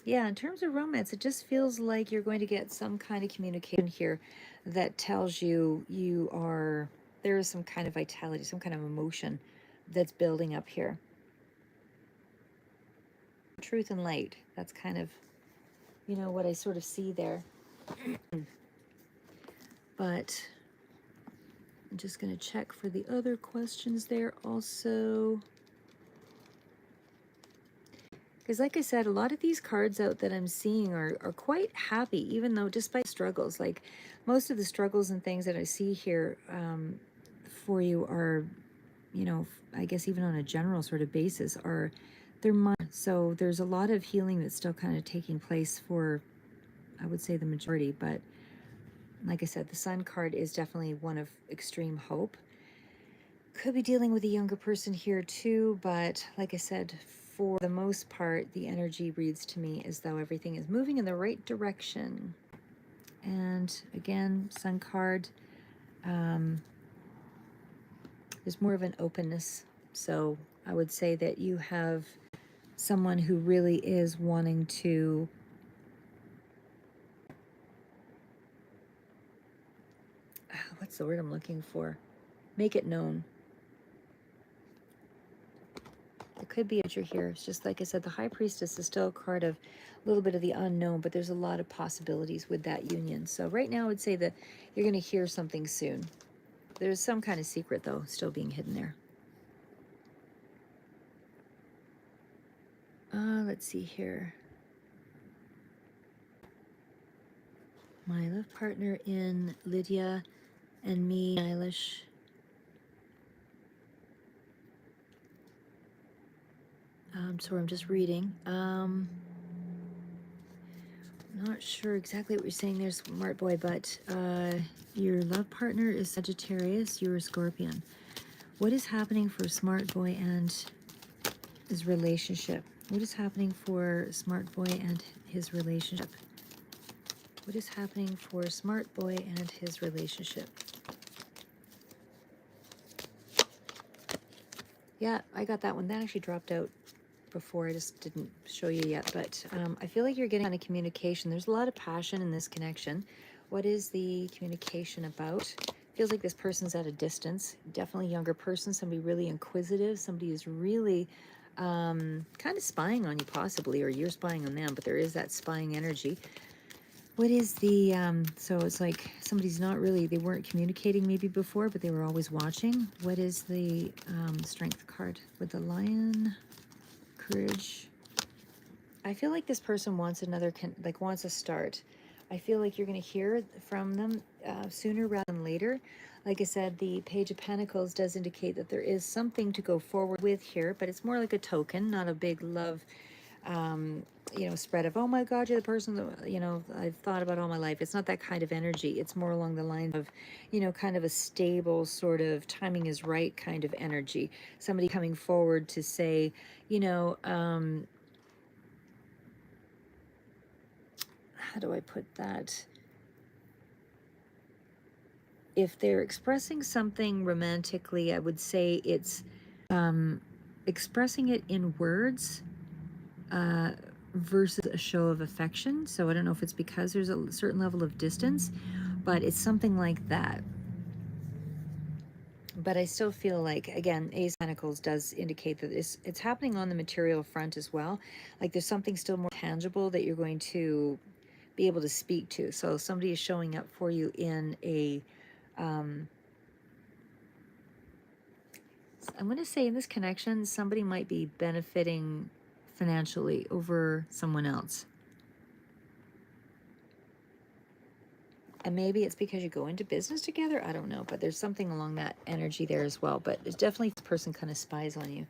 yeah, in terms of romance, it just feels like you're going to get some kind of communication here that tells you there is some kind of vitality, some kind of emotion that's building up here. Truth and light, that's kind of, what I sort of see there. But I'm just going to check for the other questions there also. Because like I said, a lot of these cards out that I'm seeing are quite happy, even though despite struggles. Like most of the struggles and things that I see here for you are, I guess even on a general sort of basis, they're minor. So there's a lot of healing that's still kind of taking place for, I would say, the majority. But like I said, the Sun card is definitely one of extreme hope. Could be dealing with a younger person here too, but like I said, for the most part, the energy reads to me as though everything is moving in the right direction. And again, Sun card, there's more of an openness. So I would say that you have someone who really is wanting to what's the word I'm looking for? Make it known. It could be that you're here. It's just like I said, the High Priestess is still a card of a little bit of the unknown, but there's a lot of possibilities with that union. So right now I would say that you're going to hear something soon. There's some kind of secret, though, still being hidden there. Let's see here. My love partner in Lydia and me, Eilish. So I'm just reading. Not sure exactly what you're saying there, smart boy, but your love partner is Sagittarius, you're a Scorpion. What is happening for Smart Boy and his relationship? What is happening for Smart Boy and his relationship? What is happening for Smart Boy and his relationship? Yeah, I got that one. That actually dropped out before. I just didn't show you yet, but I feel like you're getting kind of communication. There's a lot of passion in this connection. What is the communication about? Feels like this person's at a distance. Definitely a younger person, somebody really inquisitive, somebody who's really kind of spying on you possibly, or you're spying on them, but there is that spying energy. What is the, so it's like somebody's not really, they weren't communicating maybe before, but they were always watching. What is the Strength card with the Lion? Courage. I feel like this person wants wants a start. I feel like you're going to hear from them sooner rather than later. Like I said, the Page of Pentacles does indicate that there is something to go forward with here, but it's more like a token, not a big love spread of, oh my God, you're the person that, I've thought about all my life. It's not that kind of energy. It's more along the lines of, kind of a stable sort of timing is right kind of energy. Somebody coming forward to say, you know, how do I put that? If they're expressing something romantically, I would say it's expressing it in words versus a show of affection. So I don't know if it's because there's a certain level of distance, but it's something like that. But I still feel like, again, Ace of Pentacles does indicate that it's happening on the material front as well. Like there's something still more tangible that you're going to be able to speak to. So somebody is showing up for you in a I'm going to say in this connection, somebody might be benefiting financially over someone else. And maybe it's because you go into business together. I don't know, but there's something along that energy there as well. But there's definitely this person kind of spies on you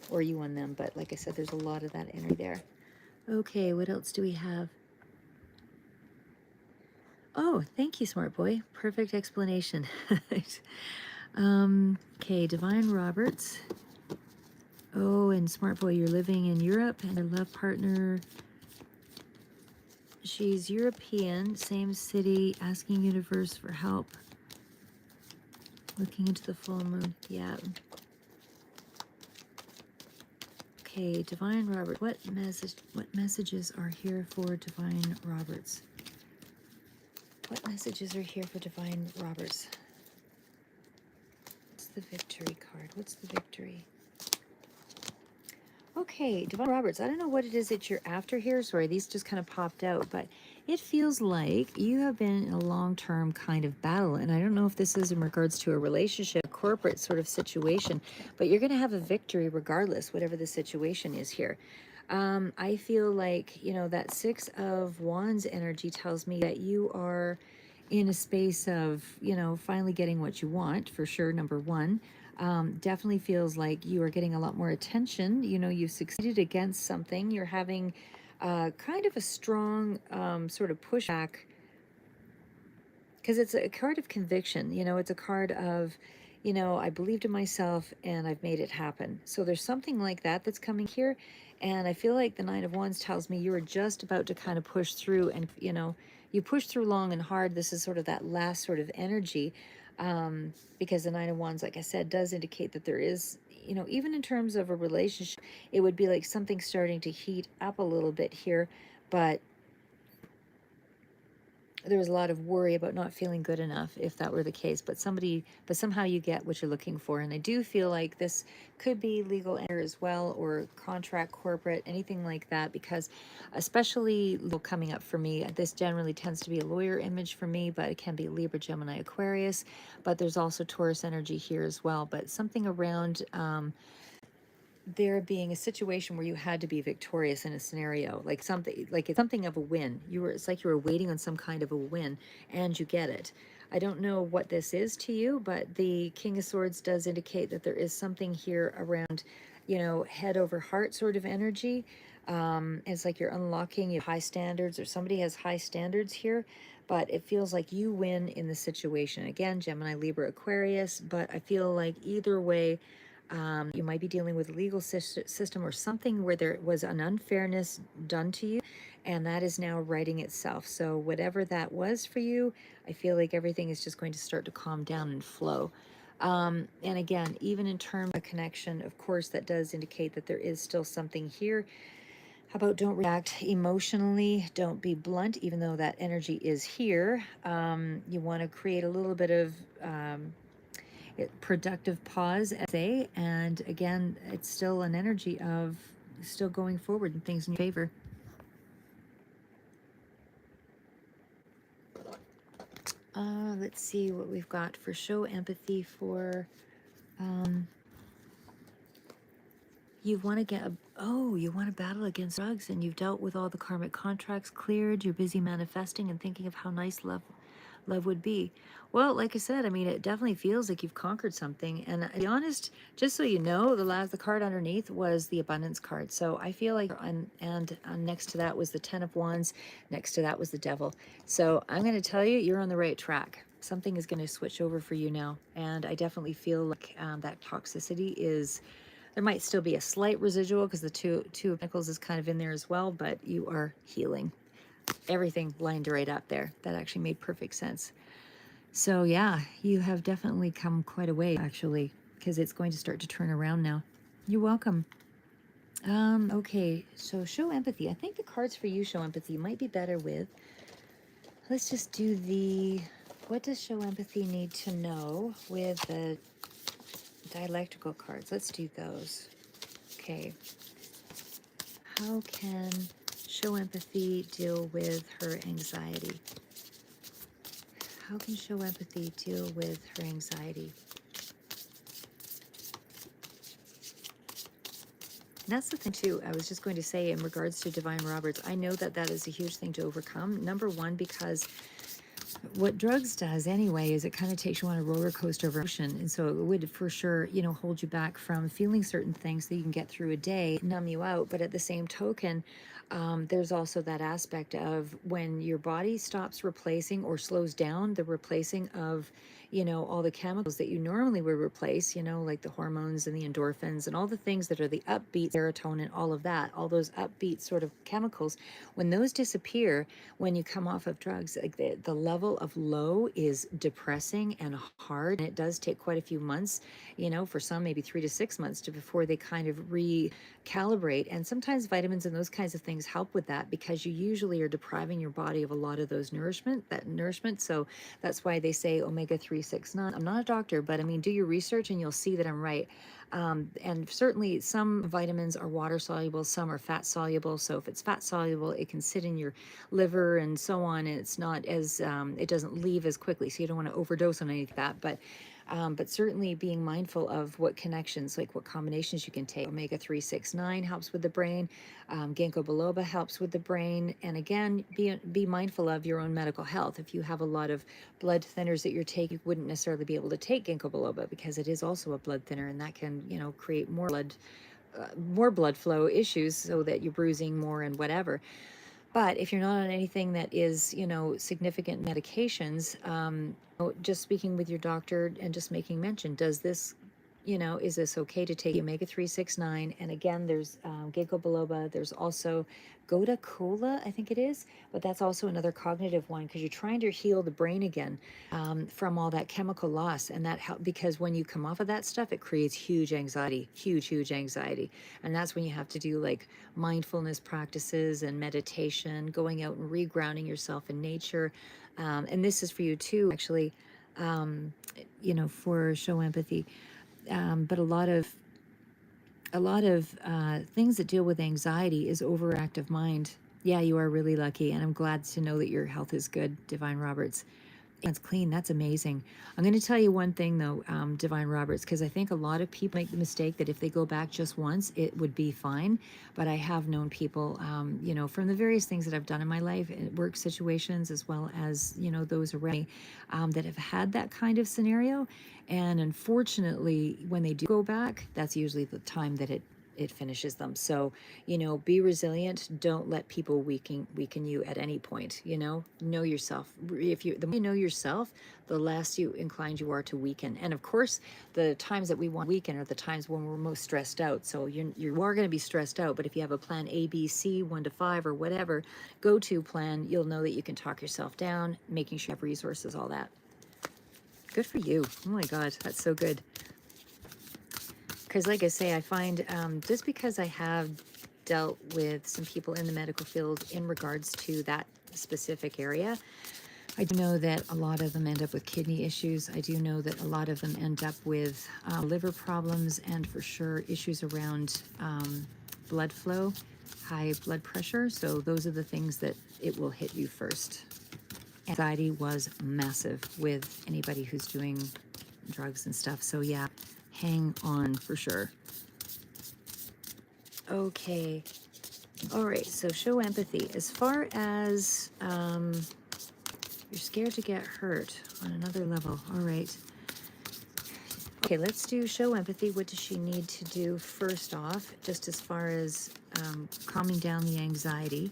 or you on them. But like I said, there's a lot of that energy there. Okay, what else do we have? Oh, thank you, smart boy. Perfect explanation. Okay, Divine Roberts. Oh, and smart boy, you're living in Europe and your love partner, she's European, same city, asking universe for help. Looking into the full moon. Yeah. Okay, Divine Robert. What messages are here for Divine Roberts? What messages are here for Divine Roberts? What's the victory card? What's the victory? Okay, Divine Roberts, I don't know what it is that you're after here. Sorry, these just kind of popped out, but it feels like you have been in a long-term kind of battle. And I don't know if this is in regards to a relationship, a corporate sort of situation, but you're going to have a victory regardless, whatever the situation is here. I feel like, that Six of Wands energy tells me that you are in a space of, finally getting what you want, for sure, number one. Definitely feels like you are getting a lot more attention. You've succeeded against something. You're having kind of a strong sort of pushback because it's a card of conviction. It's a card of, I believed in myself and I've made it happen. So there's something like that that's coming here. And I feel like the Nine of Wands tells me you are just about to kind of push through and, you push through long and hard. This is sort of that last sort of energy. Because the Nine of Wands, like I said, does indicate that there is, even in terms of a relationship, it would be like something starting to heat up a little bit here. But there was a lot of worry about not feeling good enough if that were the case, but somehow you get what you're looking for. And I do feel like this could be legal error as well, or contract, corporate, anything like that, because especially coming up for me, this generally tends to be a lawyer image for me, but it can be Libra, Gemini, Aquarius, but there's also Taurus energy here as well. But something around there being a situation where you had to be victorious in a scenario, like it's something of a win. It's like you were waiting on some kind of a win and you get it. I don't know what this is to you, but the King of Swords does indicate that there is something here around, head over heart sort of energy. It's like you're unlocking your high standards, or somebody has high standards here, but it feels like you win in the situation. Again, Gemini, Libra, Aquarius, but I feel like either way, you might be dealing with a legal system or something where there was an unfairness done to you, and that is now righting itself. So whatever that was for you, I feel like everything is just going to start to calm down and flow. And again, even in terms of connection, of course, that does indicate that there is still something here. How about don't react emotionally? Don't be blunt, even though that energy is here. You want to create a little bit of productive pause, and again, it's still an energy of still going forward and things in your favor. Let's see what we've got for show empathy for. You want to you want to battle against drugs, and you've dealt with all the karmic contracts cleared. You're busy manifesting and thinking of how nice love love would be. Well, like I said, I mean, it definitely feels like you've conquered something. And to be honest, just so you know, the card underneath was the abundance card. So I feel like, and next to that was the 10 of Wands. Next to that was the Devil. So I'm going to tell you, you're on the right track. Something is going to switch over for you now. And I definitely feel like that toxicity is, there might still be a slight residual because the two of Pentacles is kind of in there as well, but you are healing. Everything lined right up there. That actually made perfect sense. So yeah, you have definitely come quite a way actually, because it's going to start to turn around now. You're welcome. Okay, so show empathy. I think the cards for you show empathy might be better with, let's just do the, what does show empathy need to know with the dialectical cards? Let's do those. Okay. How can show empathy deal with her anxiety? How can show empathy deal with her anxiety? And that's the thing too, I was just going to say in regards to Divine Roberts, I know that that is a huge thing to overcome. Number one, because what drugs does anyway is it kind of takes you on a roller coaster of emotion. And so it would for sure, you know, hold you back from feeling certain things so you can get through a day, numb you out. But at the same token, there's also that aspect of when your body stops replacing or slows down the replacing of, you know, all the chemicals that you normally would replace, you know, like the hormones and the endorphins and all the things that are the upbeat, serotonin, all of that, all those upbeat sort of chemicals, when those disappear, when you come off of drugs, like the level of low is depressing and hard. And it does take quite a few months, you know, for some maybe 3 to 6 months to before they kind of recalibrate. And sometimes vitamins and those kinds of things help with that because you usually are depriving your body of a lot of those nourishment. So that's why they say omega-3, 6, 9. I'm not a doctor, but I mean, do your research and you'll see that I'm right. And certainly some vitamins are water soluble, some are fat soluble. So if it's fat soluble, it can sit in your liver and so on, and it's not as, it doesn't leave as quickly. So you don't want to overdose on any of that. But certainly being mindful of what connections, like what combinations you can take. Omega-3, 6, 9 helps with the brain. Ginkgo biloba helps with the brain. And again, be mindful of your own medical health. If you have a lot of blood thinners that you're taking, you wouldn't necessarily be able to take ginkgo biloba because it is also a blood thinner, and that can, you know, create more blood flow issues so that you're bruising more and whatever. But if you're not on anything that is, you know, significant medications, just speaking with your doctor and just making mention, does this, you know, is this okay to take omega-3, 6, 9? And again, there's ginkgo biloba. There's also Goda Cola, I think it is, but that's also another cognitive one because you're trying to heal the brain again from all that chemical loss. And that help because when you come off of that stuff, it creates huge anxiety, huge anxiety. And that's when you have to do like mindfulness practices and meditation, going out and regrounding yourself in nature. And this is for you too, actually, you know, for show empathy. But a lot of things that deal with anxiety is overactive mind. Yeah, you are really lucky, and I'm glad to know that your health is good, Divine Roberts. It's clean. That's amazing. I'm going to tell you one thing though, Divine Roberts, because I think a lot of people make the mistake that if they go back just once, it would be fine. But I have known people, you know, from the various things that I've done in my life, work situations, as well as, you know, those around me, that have had that kind of scenario. And unfortunately, when they do go back, that's usually the time that it finishes them. So, you know, be resilient. Don't let people weaken you at any point. You know yourself. If you the more you know yourself, the less inclined you are to weaken. And of course, the times that we want to weaken are the times when we're most stressed out. So you are going to be stressed out. But if you have a plan A, B, C, 1 to 5, or whatever go-to plan, you'll know that you can talk yourself down, making sure you have resources, all that. Good for you. Oh my God, that's so good. Because like I say, I find just because I have dealt with some people in the medical field in regards to that specific area, I do know that a lot of them end up with kidney issues. I do know that a lot of them end up with liver problems and for sure issues around blood flow, high blood pressure. So those are the things that it will hit you first. Anxiety was massive with anybody who's doing drugs and stuff. So yeah, hang on for sure. Okay. All right. So show empathy. As far as You're scared to get hurt on another level. All right. Okay, let's do show empathy. What does she need to do first off, just as far as calming down the anxiety?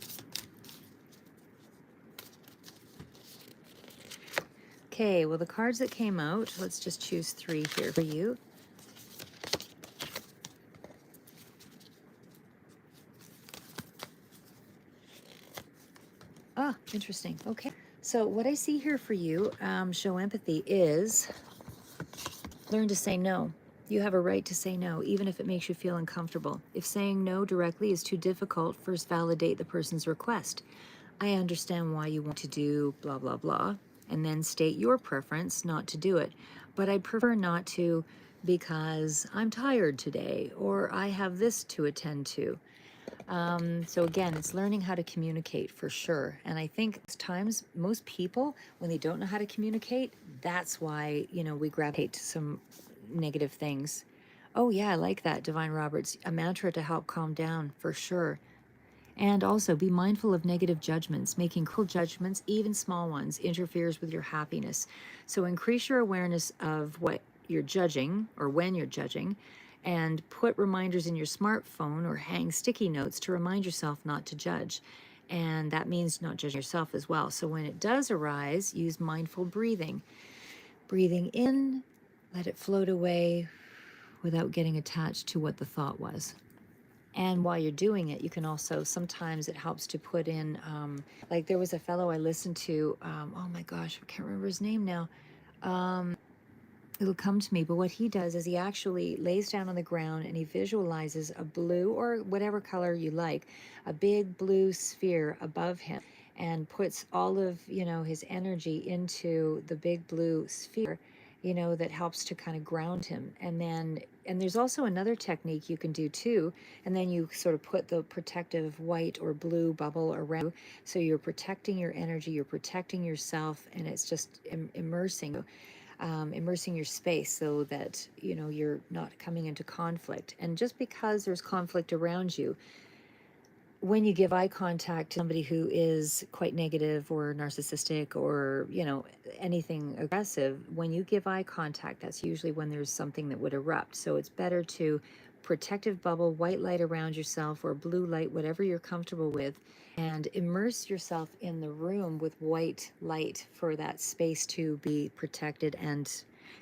Okay, well, the cards that came out, let's just choose 3 here for you. Ah, interesting. Okay. So what I see here for you, show empathy, is learn to say no. You have a right to say no, even if it makes you feel uncomfortable. If saying no directly is too difficult, first validate the person's request. I understand why you want to do blah, blah, blah, and then state your preference not to do it. But I prefer not to because I'm tired today, or I have this to attend to. So again, it's learning how to communicate for sure. And I think it's times most people, when they don't know how to communicate, that's why, we gravitate to some negative things. Oh yeah, I like that, Divine Roberts. A mantra to help calm down for sure. And also be mindful of negative judgments. Making cruel judgments, even small ones, interferes with your happiness. So increase your awareness of what you're judging or when you're judging, and put reminders in your smartphone or hang sticky notes to remind yourself not to judge. And that means not judging yourself as well. So when it does arise, use mindful breathing. Breathing in, let it float away without getting attached to what the thought was. And while you're doing it, you can also, sometimes it helps to put in, like there was a fellow I listened to, oh my gosh, I can't remember his name now. It'll come to me, but what he does is he actually lays down on the ground and he visualizes a blue, or whatever color you like, a big blue sphere above him, and puts all of, his energy into the big blue sphere, that helps to kind of ground him. And there's also another technique you can do too, and then you sort of put the protective white or blue bubble around, so you're protecting your energy, you're protecting yourself, and it's just immersing your space so that you're not coming into conflict. And just because there's conflict around you, when you give eye contact to somebody who is quite negative or narcissistic or anything aggressive, when you give eye contact, that's usually when there's something that would erupt. So it's better to protective bubble white light around yourself, or blue light, whatever you're comfortable with, and immerse yourself in the room with white light for that space to be protected. And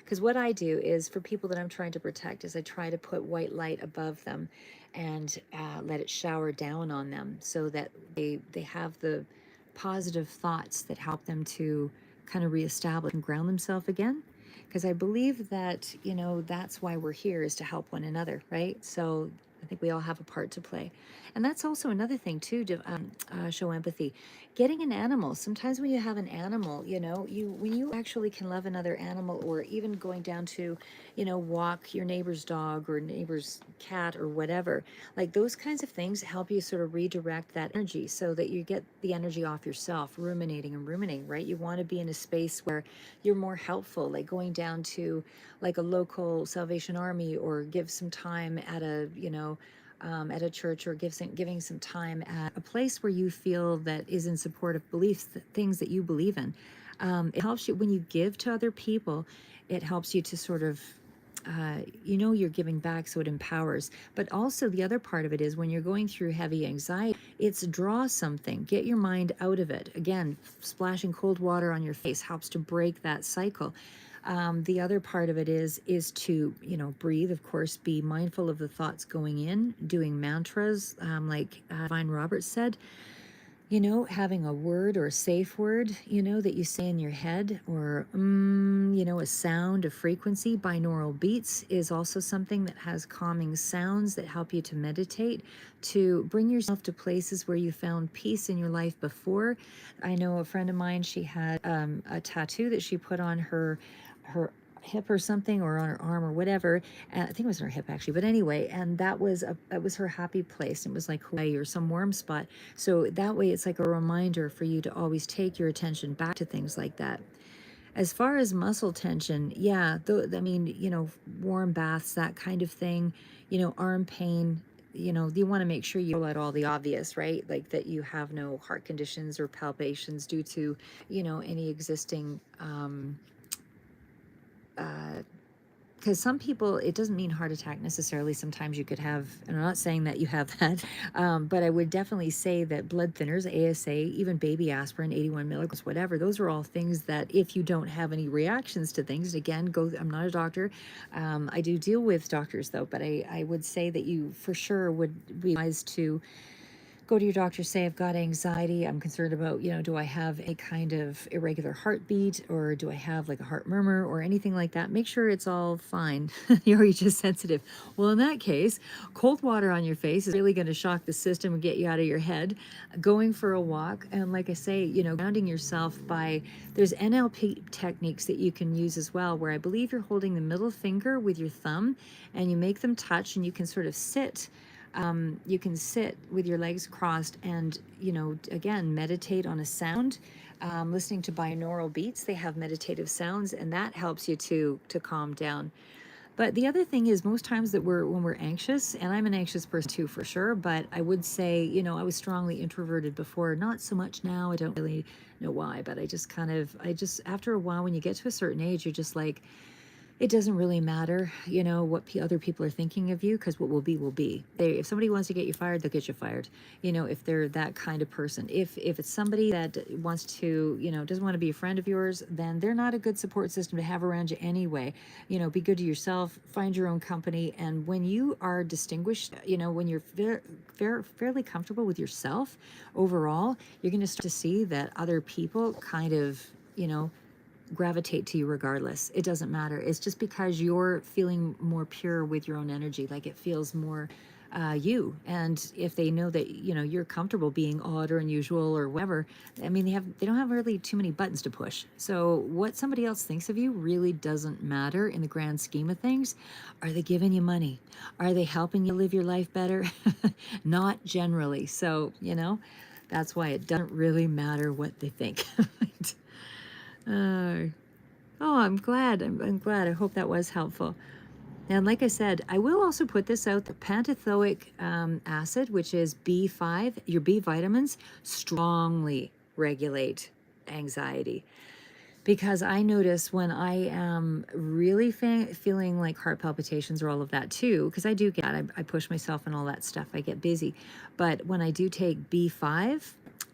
because what I do is, for people that I'm trying to protect, is I try to put white light above them and let it shower down on them, so that they have the positive thoughts that help them to kind of reestablish and ground themselves again. Because I believe that that's why we're here, is to help one another, right? So I think we all have a part to play. And that's also another thing too, to show empathy. Getting an animal. Sometimes when you have an animal, when you actually can love another animal, or even going down to, walk your neighbor's dog or neighbor's cat or whatever, like those kinds of things help you sort of redirect that energy, so that you get the energy off yourself, ruminating and ruminating, right? You want to be in a space where you're more helpful, like going down to like a local Salvation Army, or give some time at a, at a church, or giving some time at a place where you feel that is in support of beliefs, things that you believe in. It helps you when you give to other people. It helps you to sort of, you're giving back, so it empowers. But also the other part of it is, when you're going through heavy anxiety, it's draw something, get your mind out of it. Again, splashing cold water on your face helps to break that cycle. The other part of it is to breathe, of course, be mindful of the thoughts going in, doing mantras, like Divine Roberts said, having a word or a safe word, that you say in your head, or, a sound, a frequency. Binaural beats is also something that has calming sounds that help you to meditate, to bring yourself to places where you found peace in your life before. I know a friend of mine, she had a tattoo that she put on her hip or something, or on her arm or whatever. I think it was on her hip actually, but anyway, and that was her happy place. It was like Hawaii or some warm spot. So that way it's like a reminder for you to always take your attention back to things like that. As far as muscle tension, yeah, warm baths, that kind of thing, arm pain, you know, you want to make sure you rule out all the obvious, right? Like that you have no heart conditions or palpitations due to, you know, any existing uh, because some people, it doesn't mean heart attack necessarily. Sometimes you could have, and I'm not saying that you have that, but I would definitely say that blood thinners, ASA, even baby aspirin, 81 milligrams, whatever, those are all things that if you don't have any reactions to things, again, I'm not a doctor. I do deal with doctors though, but I would say that you for sure would be wise to go to your doctor, say, I've got anxiety. I'm concerned about, you know, do I have a kind of irregular heartbeat or do I have like a heart murmur or anything like that? Make sure it's all fine. You're just sensitive. Well, in that case, cold water on your face is really going to shock the system and get you out of your head. Going for a walk. And like I say, you know, grounding yourself by, there's NLP techniques that you can use as well, where I believe you're holding the middle finger with your thumb and you make them touch and you can sort of sit. You can sit with your legs crossed and, you know, again, meditate on a sound. Listening to binaural beats, they have meditative sounds, and that helps you to calm down. But the other thing is, most times that when we're anxious, and I'm an anxious person too, for sure, but I would say, you know, I was strongly introverted before, not so much now. I don't really know why, but I just, after a while, when you get to a certain age, you're just like, it doesn't really matter, you know, what other people are thinking of you, because what will be will be. If somebody wants to get you fired, they'll get you fired. You know, if they're that kind of person. If it's somebody that wants to, you know, doesn't want to be a friend of yours, then they're not a good support system to have around you anyway. You know, be good to yourself, find your own company, and when you are distinguished, you know, when you're fairly comfortable with yourself overall, you're going to start to see that other people kind of, you know, gravitate to you regardless. It doesn't matter. It's just because you're feeling more pure with your own energy, like it feels more you. And if they know that, you know, you're comfortable being odd or unusual or whatever, I mean, they don't have really too many buttons to push. So what somebody else thinks of you really doesn't matter in the grand scheme of things. Are they giving you money? Are they helping you live your life better? Not generally. So, you know, that's why it doesn't really matter what they think. Uh, oh, I'm glad. I'm glad. I hope that was helpful. And like I said, I will also put this out, the pantothoic acid, which is B5, your B vitamins, strongly regulate anxiety. Because I notice when I am really feeling like heart palpitations or all of that too, because I do get, I push myself and all that stuff, I get busy. But when I do take B5,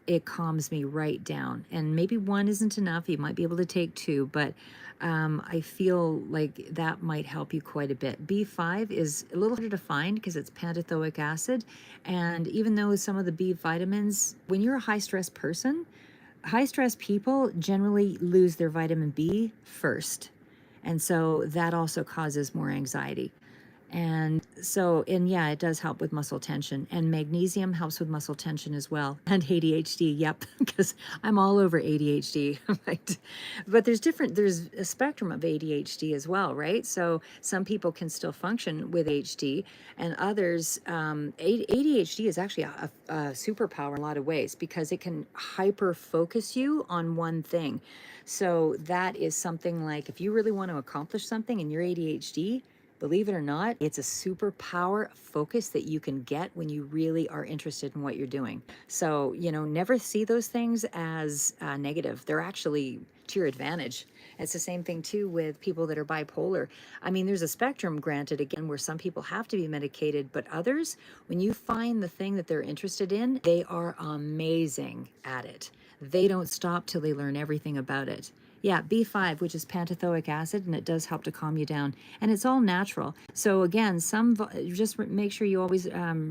it calms me right down. And maybe one isn't enough. You might be able to take two, but I feel like that might help you quite a bit. B5 is a little harder to find because it's pantothoic acid. And even though some of the B vitamins, when you're a high stress person, high stress people generally lose their vitamin B first. And so that also causes more anxiety. And so, and yeah, it does help with muscle tension, and magnesium helps with muscle tension as well. And ADHD, yep, because I'm all over ADHD, right? But there's a spectrum of ADHD as well, right? So some people can still function with ADHD, and others, ADHD is actually a superpower in a lot of ways because it can hyper focus you on one thing. So that is something like if you really want to accomplish something and you're ADHD, believe it or not, it's a superpower focus that you can get when you really are interested in what you're doing. So, you know, never see those things as negative. They're actually to your advantage. It's the same thing too with people that are bipolar. I mean, there's a spectrum, granted, again, where some people have to be medicated, but others, when you find the thing that they're interested in, they are amazing at it. They don't stop till they learn everything about it. Yeah, B5, which is pantothoic acid, and it does help to calm you down. And it's all natural. So again, just make sure you always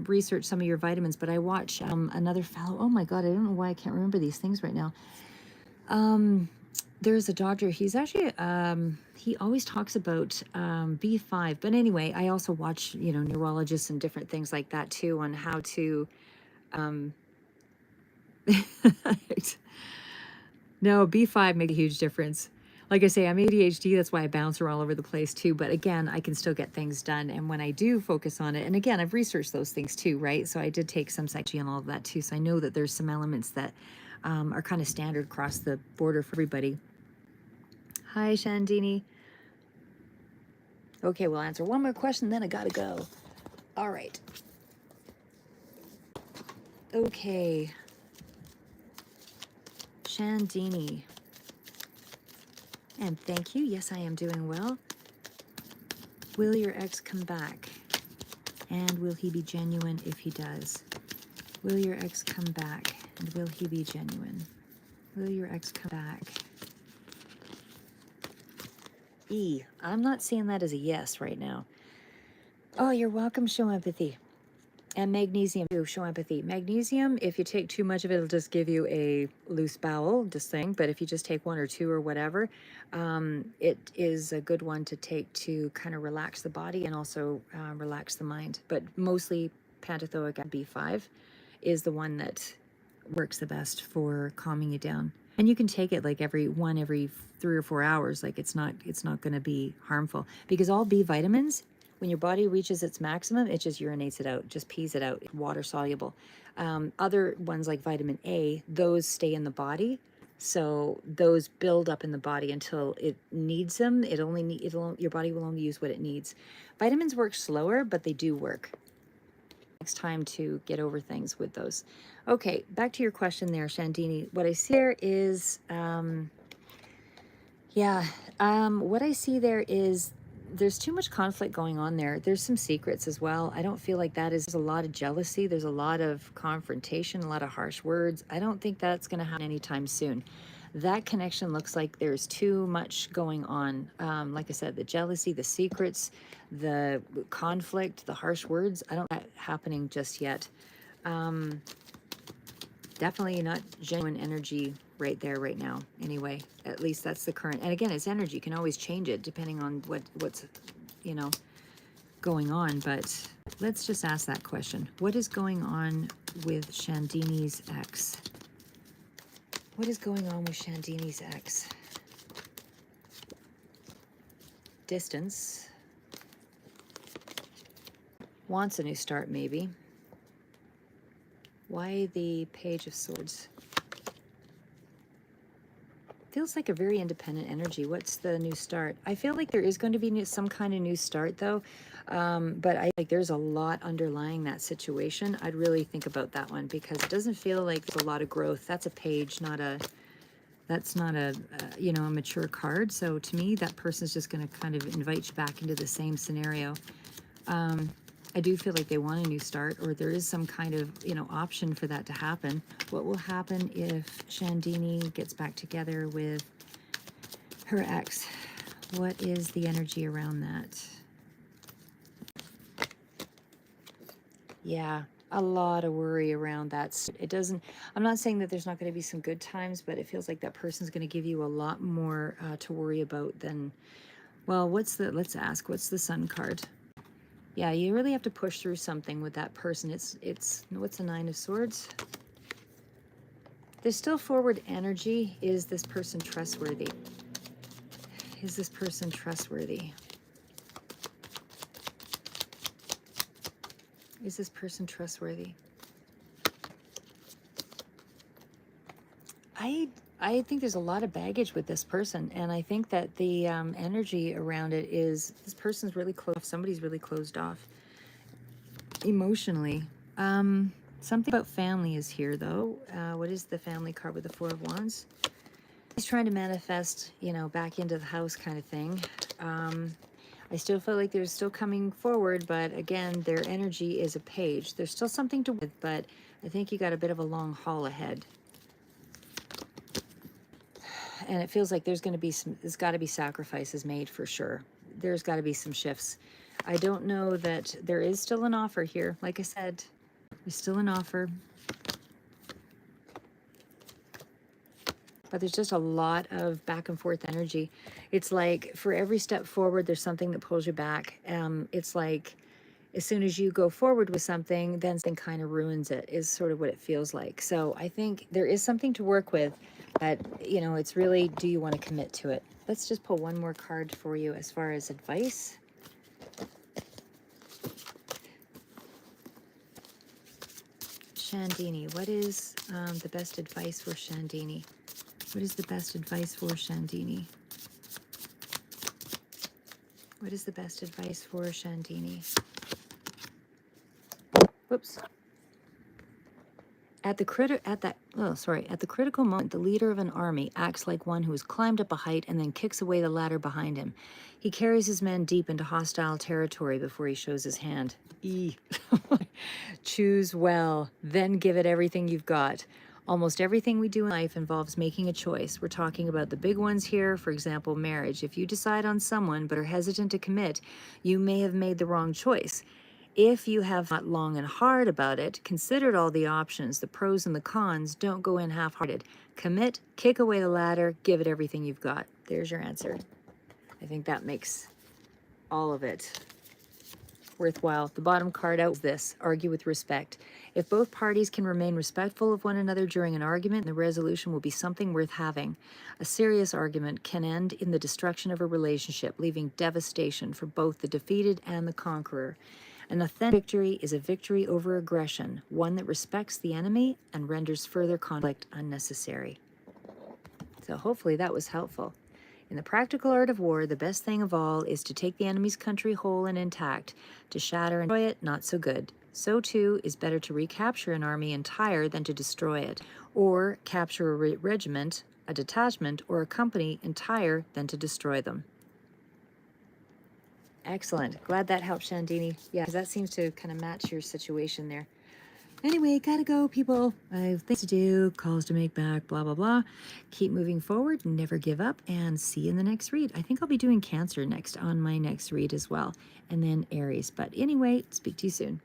research some of your vitamins. But I watch another fellow. Oh my God, I don't know why I can't remember these things right now. There's a doctor. He's actually he always talks about B5. But anyway, I also watch, you know, neurologists and different things like that too on how to. No, B5 make a huge difference. Like I say, I'm ADHD, that's why I bounce around all over the place too. But again, I can still get things done. And when I do focus on it, and again, I've researched those things too, right? So I did take some psychology and all of that too. So I know that there's some elements that are kind of standard across the border for everybody. Hi, Shandini. Okay, we'll answer one more question, then I gotta go. All right. Okay. Shandini. And thank you. Yes, I am doing well. Will your ex come back? And will he be genuine if he does? Will your ex come back? And will he be genuine? Will your ex come back? E. I'm not seeing that as a yes right now. Oh, you're welcome. Show empathy. And magnesium too. Show empathy. Magnesium, if you take too much of it, it'll just give you a loose bowel, just saying. But if you just take one or two or whatever, it is a good one to take to kind of relax the body and also relax the mind. But mostly pentathoic B5 is the one that works the best for calming you down. And you can take it like every 3 or 4 hours. Like it's not going to be harmful, because all B vitamins, when your body reaches its maximum, it just urinates it out, just pees it out, water soluble. Other ones like vitamin A, those stay in the body. So those build up in the body until it needs them. Your body will only use what it needs. Vitamins work slower, but they do work. Next time to get over things with those. Okay, back to your question there, Shandini. What I see there is, what I see there is there's too much conflict going on there. There's some secrets as well. I don't feel like there's a lot of jealousy. There's a lot of confrontation, a lot of harsh words. I don't think that's going to happen anytime soon. That connection looks like there's too much going on. Like I said, the jealousy, the secrets, the conflict, the harsh words. I don't see that happening just yet. Definitely not genuine energy right there, right now. Anyway, at least that's the current. And again, it's energy. You can always change it depending on what's, going on. But let's just ask that question. What is going on with Shandini's ex? What is going on with Shandini's ex? Distance. Wants a new start, maybe. Why the Page of Swords? Feels like a very independent energy. What's the new start? I feel like there is going to be some kind of new start, though. But I think there's a lot underlying that situation. I'd really think about that one, because it doesn't feel like there's a lot of growth. That's a page, that's not a mature card. So to me, that person's just going to kind of invite you back into the same scenario. I do feel like they want a new start, or there is some kind of, option for that to happen. What will happen if Shandini gets back together with her ex? What is the energy around that? Yeah, a lot of worry around that. I'm not saying that there's not going to be some good times, but it feels like that person's going to give you a lot more to worry about than, well, let's ask, what's the Sun card? Yeah, you really have to push through something with that person. It's what's the Nine of Swords? There's still forward energy. Is this person trustworthy? Is this person trustworthy? Is this person trustworthy? I think there's a lot of baggage with this person, and I think that the energy around it is this person's really closed. Somebody's really closed off emotionally. Something about family is here, though. What is the family card with the Four of Wands? He's trying to manifest, back into the house kind of thing. I still feel like they're still coming forward, but again, their energy is a page. There's still something to with, but I think you got a bit of a long haul ahead. And it feels like there's got to be sacrifices made for sure. There's got to be some shifts. I don't know that there is still an offer here. Like I said, there's still an offer. But there's just a lot of back and forth energy. It's like for every step forward, there's something that pulls you back. It's like as soon as you go forward with something, then something kind of ruins it, is sort of what it feels like. So I think there is something to work with, but, it's really, do you want to commit to it? Let's just pull one more card for you as far as advice. Shandini, what is the best advice for Shandini? What is the best advice for Shandini? What is the best advice for Shandini? Whoops. At the critical moment, the leader of an army acts like one who has climbed up a height and then kicks away the ladder behind him. He carries his men deep into hostile territory before he shows his hand. Choose well, then give it everything you've got. Almost everything we do in life involves making a choice. We're talking about the big ones here, for example, marriage. If you decide on someone but are hesitant to commit, you may have made the wrong choice. If you have thought long and hard about it, considered all the options, the pros and the cons, don't go in half-hearted. Commit, kick away the ladder, give it everything you've got. There's your answer. I think that makes all of it worthwhile. The bottom card out is this: argue with respect. If both parties can remain respectful of one another during an argument, the resolution will be something worth having. A serious argument can end in the destruction of a relationship, leaving devastation for both the defeated and the conqueror. An authentic victory is a victory over aggression, one that respects the enemy and renders further conflict unnecessary. So hopefully that was helpful. In the practical art of war, the best thing of all is to take the enemy's country whole and intact. To shatter and destroy it, not so good. So too is better to recapture an army entire than to destroy it, or capture a regiment, a detachment, or a company entire than to destroy them. Excellent. Glad that helped, Shandini. Yeah, because that seems to kind of match your situation there. Anyway, gotta go, people. I have things to do, calls to make back, blah, blah, blah. Keep moving forward, never give up, and see you in the next read. I think I'll be doing Cancer next on my next read as well, and then Aries. But anyway, speak to you soon.